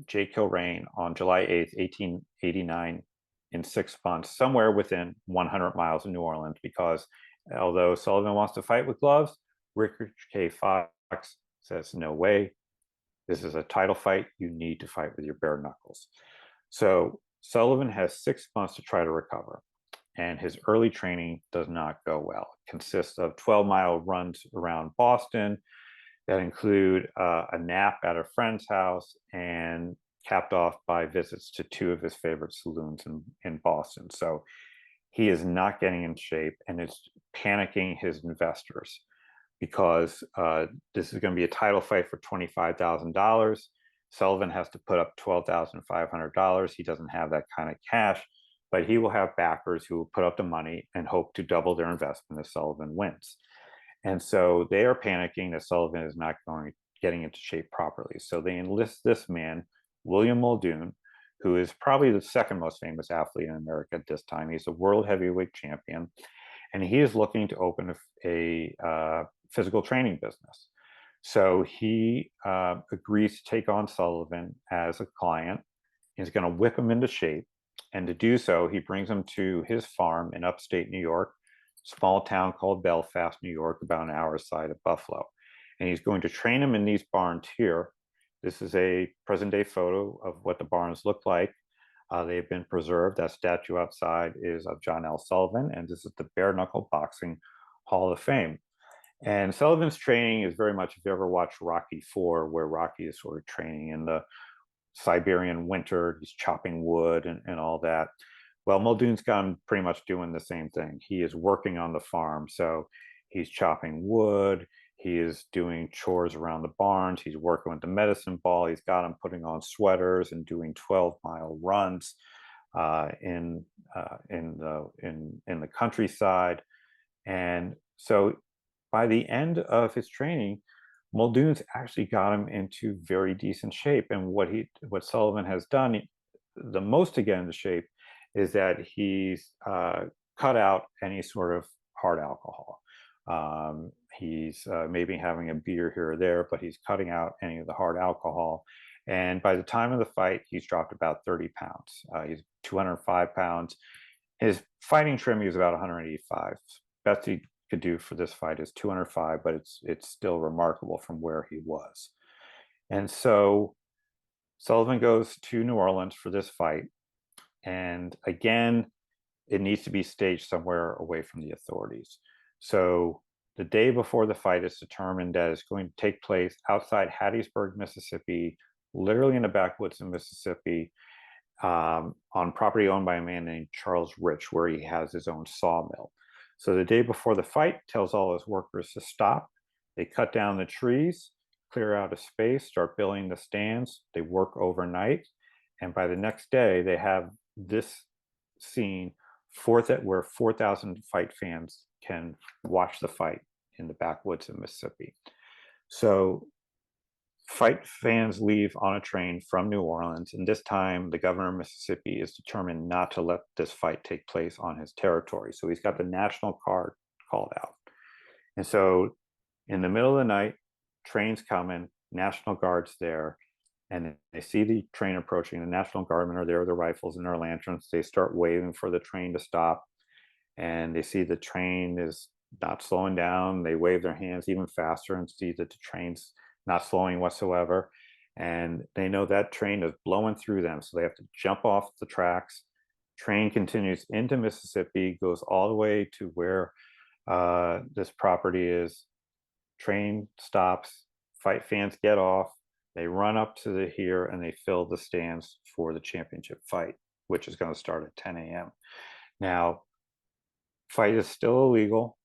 Jake Kilrain on July 8th, 1889, in 6 months, somewhere within 100 miles of New Orleans, because although Sullivan wants to fight with gloves, Richard K. Fox says, no way. This is a title fight. You need to fight with your bare knuckles. So Sullivan has 6 months to try to recover, and his early training does not go well. It consists of 12-mile runs around Boston that include a nap at a friend's house, and capped off by visits to 2 of his favorite saloons in Boston. So he is not getting in shape, and it's panicking his investors, because this is going to be a title fight for $25,000. Sullivan has to put up $12,500. He doesn't have that kind of cash, but he will have backers who will put up the money and hope to double their investment if Sullivan wins. And so they are panicking that Sullivan is not getting into shape properly. So they enlist this man, William Muldoon, who is probably the second most famous athlete in America at this time. He's a world heavyweight champion, and he is looking to open a physical training business. So he agrees to take on Sullivan as a client. He's going to whip him into shape. And to do so, he brings him to his farm in upstate New York, small town called Belfast, New York, about an hour's side of Buffalo. And he's going to train him in these barns here. This is a present-day photo of what the barns look like. They've been preserved. That statue outside is of John L. Sullivan, and this is the Bare-Knuckle Boxing Hall of Fame. And Sullivan's training is very much, if you ever watch Rocky IV, where Rocky is sort of training in the Siberian winter, he's chopping wood and all that. Well, Muldoon's got him pretty much doing the same thing. He is working on the farm. So he's chopping wood, he is doing chores around the barns, he's working with the medicine ball, he's got him putting on sweaters and doing 12-mile runs in the countryside. And so by the end of his training, Muldoon's actually got him into very decent shape. And what Sullivan has done the most to get into shape is that he's cut out any sort of hard alcohol. He's maybe having a beer here or there, but he's cutting out any of the hard alcohol. And by the time of the fight, he's dropped about 30 pounds. He's 205 pounds. His fighting trim, he was about 185. Best he could do for this fight is 205, but it's still remarkable from where he was. And so Sullivan goes to New Orleans for this fight. And again, it needs to be staged somewhere away from the authorities. So the day before the fight, it's determined that it's going to take place outside Hattiesburg, Mississippi, literally in the backwoods of Mississippi, on property owned by a man named Charles Rich, where he has his own sawmill. So the day before the fight, tells all his workers to stop. They cut down the trees, clear out a space, start building the stands. They work overnight. And by the next day, they have this scene where 4,000 fight fans can watch the fight in the backwoods of Mississippi. So fight fans leave on a train from New Orleans, and this time the governor of Mississippi is determined not to let this fight take place on his territory. So he's got the National Guard called out. And so in the middle of the night, train's coming, National Guard's there, and they see the train approaching. The National Guardmen are there with their rifles and their lanterns. They start waving for the train to stop, and they see the train is not slowing down. They wave their hands even faster and see that the train's not slowing whatsoever. And they know that train is blowing through them. So they have to jump off the tracks. Train continues into Mississippi, goes all the way to where this property is. train stops, fight fans get off, they run up to the here and they fill the stands for the championship fight, which is going to start at 10 a.m. Now, fight is still illegal.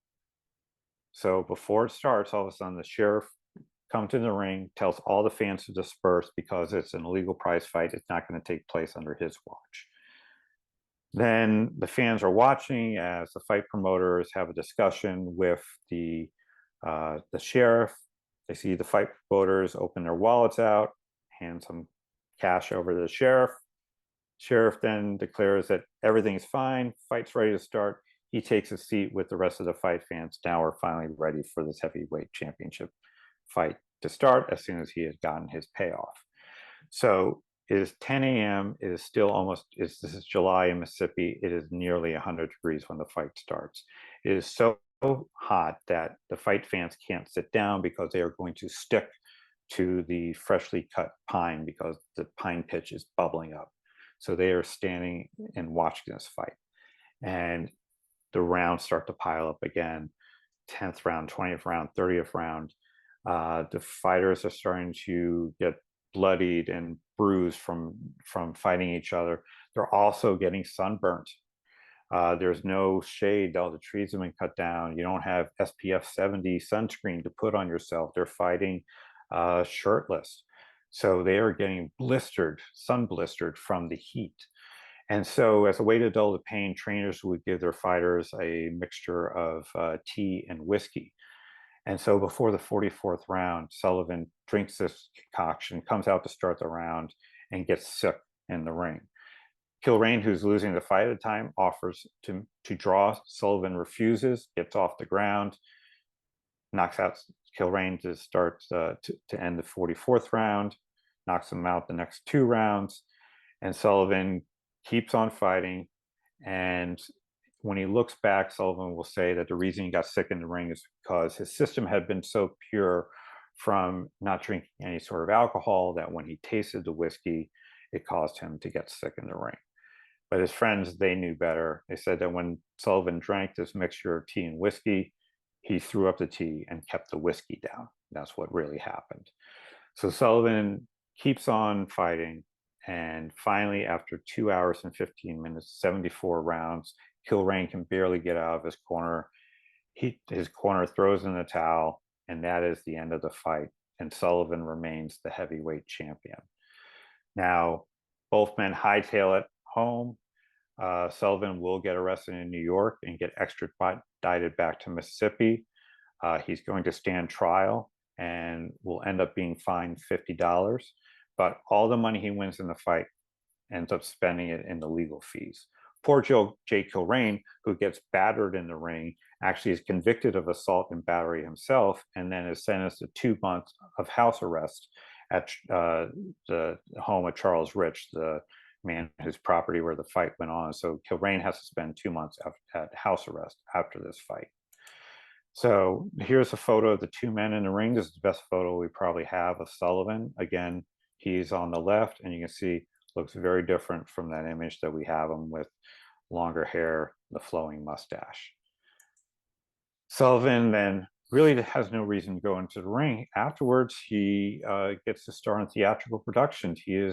So before it starts, all of a sudden the sheriff comes to the ring, tells all the fans to disperse because it's an illegal prize fight. It's not going to take place under his watch. Then the fans are watching as the fight promoters have a discussion with the sheriff. They see the fight promoters open their wallets out, hand some cash over to the sheriff. Sheriff then declares that everything's fine, fight's ready to start. He takes a seat with the rest of the fight fans. Now we're finally ready for this heavyweight championship fight to start as soon as he has gotten his payoff. So it is 10 a.m. It is still almost, this is July in Mississippi. It is nearly 100 degrees when the fight starts. It is so hot that the fight fans can't sit down because they are going to stick to the freshly cut pine because the pine pitch is bubbling up. So they are standing and watching this fight. And the rounds start to pile up again. 10th round, 20th round, 30th round. The fighters are starting to get bloodied and bruised from fighting each other. They're also getting sunburnt. There's no shade. All the trees have been cut down. You don't have SPF 70 sunscreen to put on yourself. They're fighting shirtless. So they are getting blistered, sun blistered from the heat. And so as a way to dull the pain, trainers would give their fighters a mixture of tea and whiskey. And so before the 44th round, Sullivan drinks this concoction, comes out to start the round, and gets sick in the ring. Kilrain, who's losing the fight at the time, offers to draw. Sullivan refuses, gets off the ground, knocks out Kilrain to start to end the 44th round, knocks him out the next 2 rounds, and Sullivan keeps on fighting. And when he looks back, Sullivan will say that the reason he got sick in the ring is because his system had been so pure from not drinking any sort of alcohol that when he tasted the whiskey, it caused him to get sick in the ring. But his friends, they knew better. They said that when Sullivan drank this mixture of tea and whiskey, he threw up the tea and kept the whiskey down. That's what really happened. So Sullivan keeps on fighting. And finally, after 2 hours and 15 minutes, 74 rounds, Kilrain can barely get out of his corner. His corner throws in the towel, and that is the end of the fight. And Sullivan remains the heavyweight champion. Now, both men hightail it home. Sullivan will get arrested in New York and get extradited back to Mississippi. He's going to stand trial and will end up being fined $50. But all the money he wins in the fight ends up spending it in the legal fees. Poor Jay Kilrain, who gets battered in the ring, actually is convicted of assault and battery himself, and then is sentenced to 2 months of house arrest at the home of Charles Rich, the man whose property where the fight went on. So Kilrain has to spend 2 months at house arrest after this fight. So here's a photo of the 2 men in the ring. This is the best photo we probably have of Sullivan. Again, he's on the left, and you can see looks very different from that image that we have him with longer hair, the flowing mustache. Sullivan then really has no reason to go into the ring. Afterwards, he gets to star in theatrical productions. He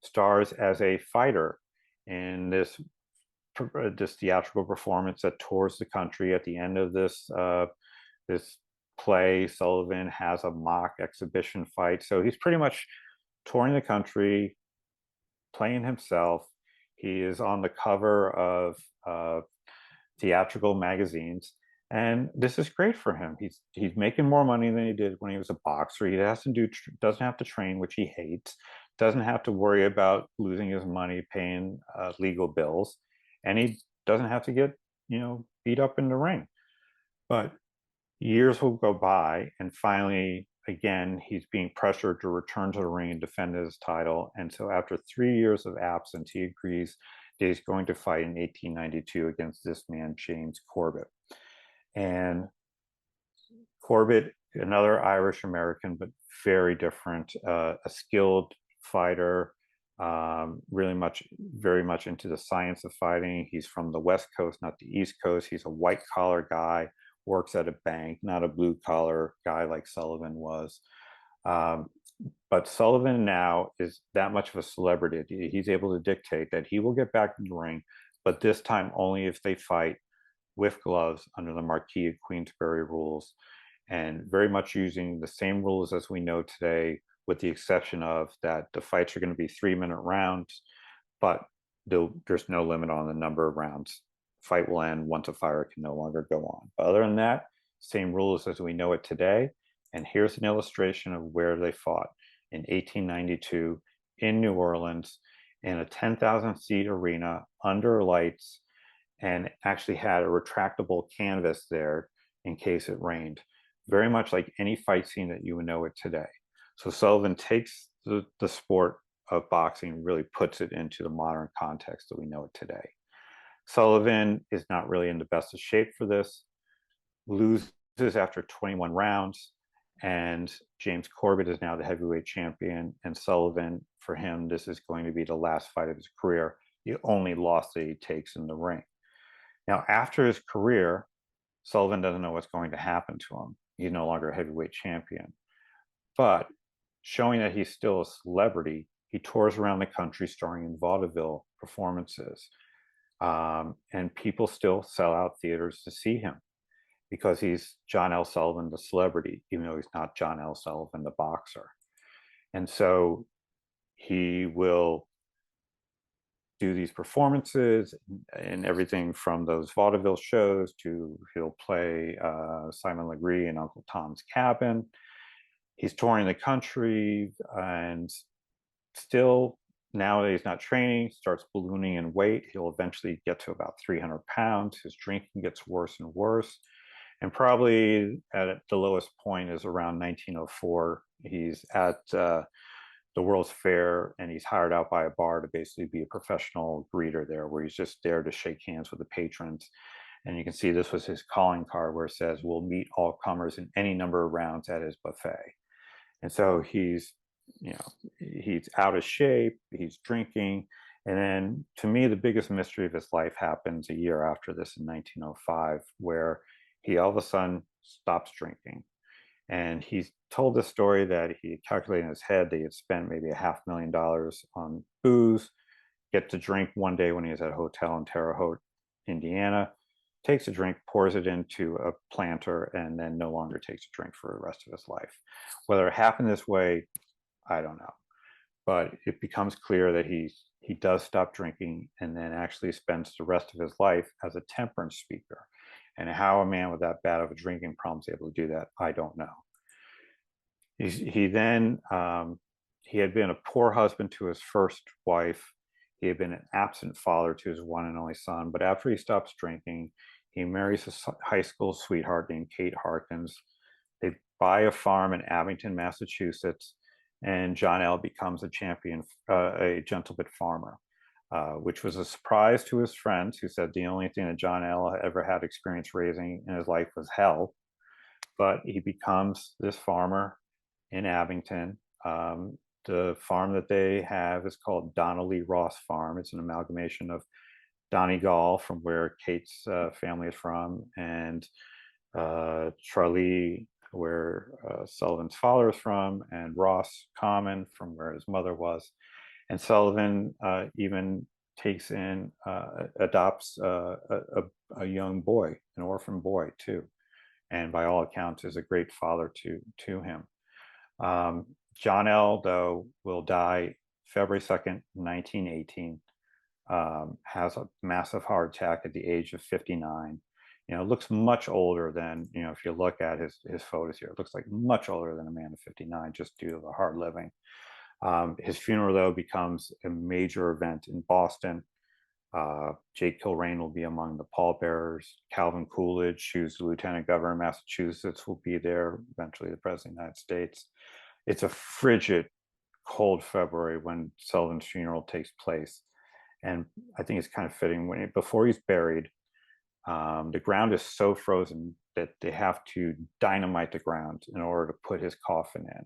stars as a fighter in this theatrical performance that tours the country. At the end of this play, Sullivan has a mock exhibition fight. So he's pretty much touring the country, playing himself. He is on the cover of theatrical magazines, and this is great for him. He's making more money than he did when he was a boxer. He doesn't have to train, which he hates. Doesn't have to worry about losing his money paying legal bills, and he doesn't have to get beat up in the ring. But years will go by, and finally, again, he's being pressured to return to the ring and defend his title. And so after 3 years of absence, he agrees that he's going to fight in 1892 against this man, James Corbett. And Corbett, another Irish-American, but very different, a skilled fighter, very much into the science of fighting. He's from the West Coast, not the East Coast. He's a white-collar guy works at a bank, not a blue collar guy like Sullivan was. Um, but Sullivan now is that much of a celebrity. He's able to dictate that he will get back in the ring, but this time only if they fight with gloves under the Marquis of Queensberry rules, and very much using the same rules as we know today, with the exception of that the fights are going to be 3-minute rounds, but there's no limit on the number of rounds. Fight will end once a fighter can no longer go on. But other than that, same rules as we know it today. And here's an illustration of where they fought in 1892 in New Orleans in a 10,000 seat arena under lights, and actually had a retractable canvas there in case it rained. Very much like any fight scene that you would know it today. So Sullivan takes the sport of boxing and really puts it into the modern context that we know it today. Sullivan is not really in the best of shape for this, loses after 21 rounds, and James Corbett is now the heavyweight champion, and Sullivan, for him, this is going to be the last fight of his career, the only loss that he takes in the ring. Now, after his career, Sullivan doesn't know what's going to happen to him. He's no longer a heavyweight champion. But showing that he's still a celebrity, he tours around the country starring in vaudeville performances. And people still sell out theaters to see him because he's John L. Sullivan, the celebrity, even though he's not John L. Sullivan, the boxer. And so he will do these performances and everything from those vaudeville shows to he'll play Simon Legree in Uncle Tom's Cabin. He's touring the country and still, now that he's not training, starts ballooning in weight. He'll eventually get to about 300 pounds. His drinking gets worse and worse. And probably at the lowest point is around 1904. He's at the World's Fair, and he's hired out by a bar to basically be a professional greeter there, where he's just there to shake hands with the patrons. And you can see this was his calling card where it says, "We'll meet all comers in any number of rounds at his buffet." And so he's, he's out of shape, he's drinking. And then to me, the biggest mystery of his life happens a year after this in 1905, where he all of a sudden stops drinking. And he's told the story that he calculated in his head that he had spent maybe $500,000 on booze, get to drink one day when he was at a hotel in Terre Haute, Indiana, takes a drink, pours it into a planter, and then no longer takes a drink for the rest of his life. Whether it happened this way, I don't know. But it becomes clear that he does stop drinking and then actually spends the rest of his life as a temperance speaker. And how a man with that bad of a drinking problem is able to do that, I don't know. He had been a poor husband to his first wife. He had been an absent father to his one and only son. But after he stops drinking, he marries his high school sweetheart named Kate Harkins. They buy a farm in Abington, Massachusetts, and John L. becomes a champion, a gentleman farmer. Which was a surprise to his friends, who said the only thing that John L. ever had experience raising in his life was hell. But he becomes this farmer in Abington. The farm that they have is called Donnelly Ross Farm. It's an amalgamation of Donegal, from where Kate's family is from, and Tralee, where Sullivan's father is from, and Ross Common, from where his mother was. And Sullivan even takes in, adopts a young boy, an orphan boy too, and by all accounts is a great father to him. John L., though, will die February 2nd, 1918, has a massive heart attack at the age of 59. Looks much older than, if you look at his photos here, it looks like much older than a man of 59 just due to the hard living. His funeral, though, becomes a major event in Boston. Jake Kilrain will be among the pallbearers. Calvin Coolidge, who's the lieutenant governor of Massachusetts, will be there, eventually the president of the United States. It's a frigid, cold February when Sullivan's funeral takes place. And I think it's kind of fitting, before he's buried, the ground is so frozen that they have to dynamite the ground in order to put his coffin in.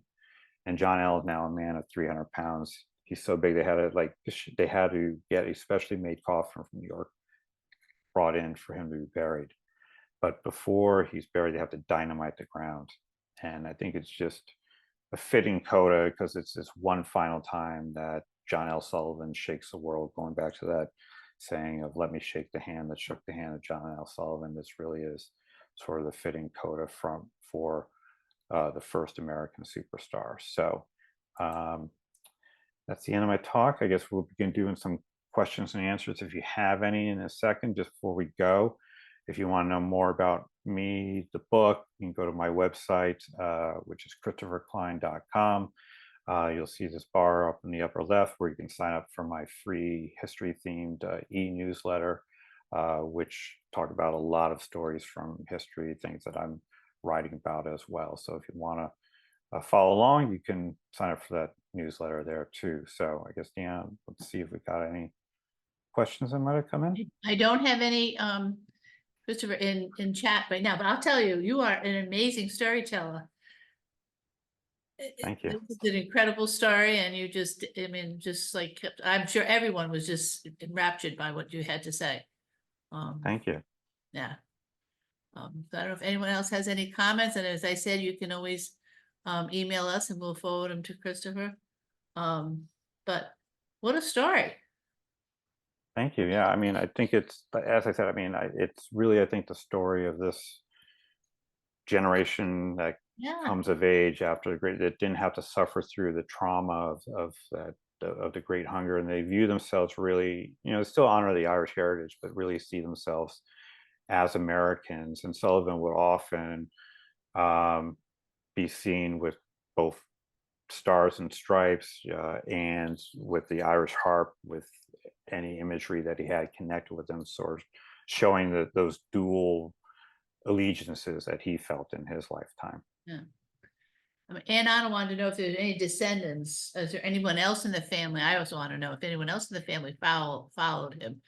And John L. is now a man of 300 pounds. He's so big they had to get a specially made coffin from New York brought in for him to be buried. but before he's buried, they have to dynamite the ground. And I think it's just a fitting coda because it's this one final time that John L. Sullivan shakes the world, going back to that saying of "Let me shake the hand that shook the hand of John L. Sullivan." This really is sort of the fitting coda for the first American superstar. So um, that's the end of my talk. I guess we'll begin doing some questions and answers if you have any in a second. Just before we go, if you want to know more about me, the book, you can go to my website, which is christopherklein.com. You'll see this bar up in the upper left where you can sign up for my free history-themed e-newsletter, which talk about a lot of stories from history, things that I'm writing about as well. So if you want to follow along, you can sign up for that newsletter there too. So I guess, Deanna, let's see if we got any questions that might have come in. I don't have any, Christopher, in chat right now, but I'll tell you, you are an amazing storyteller. Thank you. This is an incredible story, and you just, I mean, just like, I'm sure everyone was just enraptured by what you had to say. Thank you. Yeah. So I don't know if anyone else has any comments, and as I said, you can always email us and we'll forward them to Christopher. But what a story. Thank you. Yeah, I mean, I think it's, as I said, I mean, it's really, I think, the story of this generation that Yeah. comes of age after the great, that didn't have to suffer through the trauma of the Great Hunger, and they view themselves really, still honor the Irish heritage, but really see themselves as Americans. And Sullivan would often be seen with both stars and stripes and with the Irish harp, with any imagery that he had connected with them, sort of showing that those dual allegiances that he felt in his lifetime. Yeah. I mean, Ann Anna wanted to know if there's any descendants. Is there anyone else in the family? I also want to know if anyone else in the family followed him.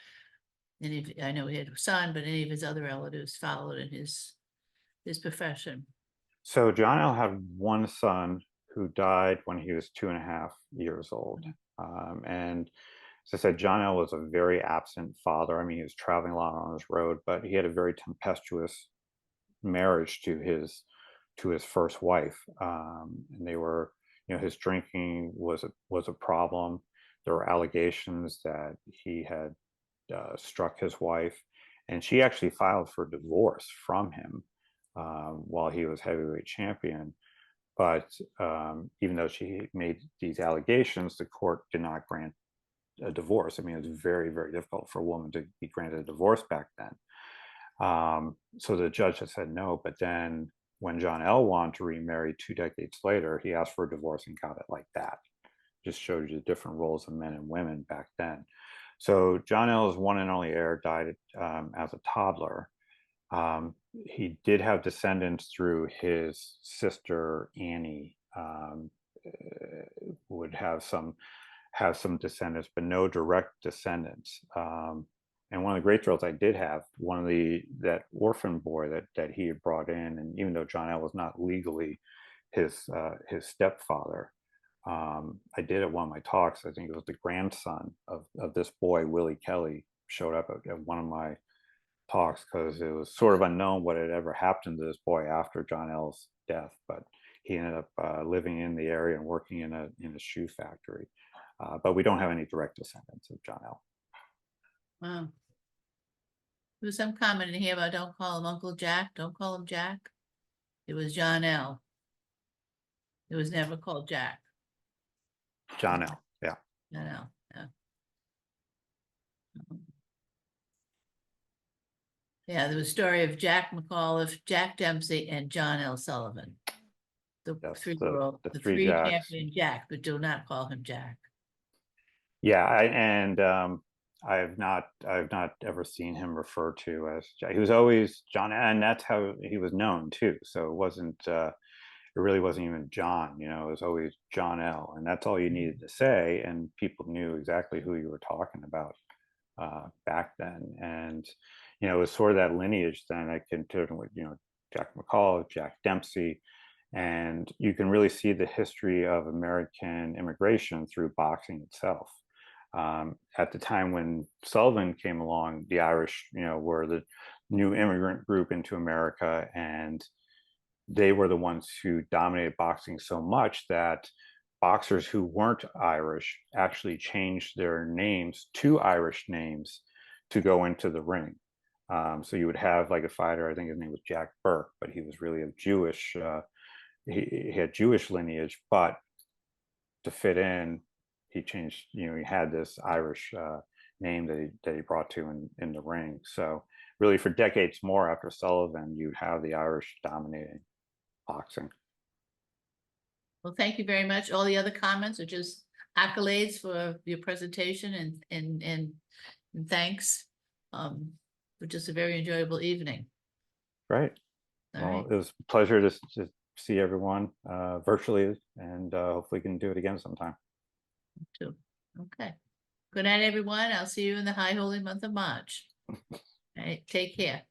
I know he had a son, but any of his other relatives followed in his profession. So John L. had one son who died when he was 2.5 years old. And as I said, John L. was a very absent father. I mean, he was traveling a lot on his road, but he had a very tempestuous marriage to his first wife. And they were, his drinking was a problem. There were allegations that he had struck his wife, and she actually filed for divorce from him while he was heavyweight champion. But even though she made these allegations, the court did not grant a divorce. I mean, it was very, very difficult for a woman to be granted a divorce back then. So the judge had said no, but then when John L. wanted to remarry 2 decades later, he asked for a divorce and got it like that. Just showed you the different roles of men and women back then. So John L.'s one and only heir died as a toddler. He did have descendants through his sister Annie. Would have some descendants, but no direct descendants. And one of the great thrills I did have, that orphan boy that he had brought in, and even though John L. was not legally his stepfather, I did at one of my talks, I think it was the grandson of this boy, Willie Kelly, showed up at one of my talks because it was sort of unknown what had ever happened to this boy after John L.'s death, but he ended up living in the area and working in a shoe factory. But we don't have any direct descendants of John L. Wow. There was some comment in here about don't call him Uncle Jack. Don't call him Jack. It was John L. It was never called Jack. John L. Yeah. John L. Yeah. Yeah, there was a story of Jack McAuliffe, Jack Dempsey, and John L. Sullivan. The Yes, three the three Jacks. champion Jack, but do not call him Jack. Yeah, I've not ever seen him referred to as Jack. He was always John, and that's how he was known too. So it wasn't, it really wasn't even John. It was always John L. And that's all you needed to say, and people knew exactly who you were talking about back then. And it was sort of that lineage then that continued with Jack McAuliffe, Jack Dempsey. And you can really see the history of American immigration through boxing itself. At the time when Sullivan came along, the Irish, were the new immigrant group into America, and they were the ones who dominated boxing so much that boxers who weren't Irish actually changed their names to Irish names to go into the ring. So you would have like a fighter, I think his name was Jack Burke, but he was really of Jewish, he had Jewish lineage, but to fit in, he changed, he had this Irish name that he brought to in the ring. So really for decades more after Sullivan, you have the Irish dominating boxing. Well, thank you very much. All the other comments are just accolades for your presentation and thanks. For just a very enjoyable evening. Great. All Well, right. it was a pleasure to see everyone virtually, and hopefully can do it again sometime. Too. Okay. Good night, everyone. I'll see you in the high holy month of March. All right. Take care.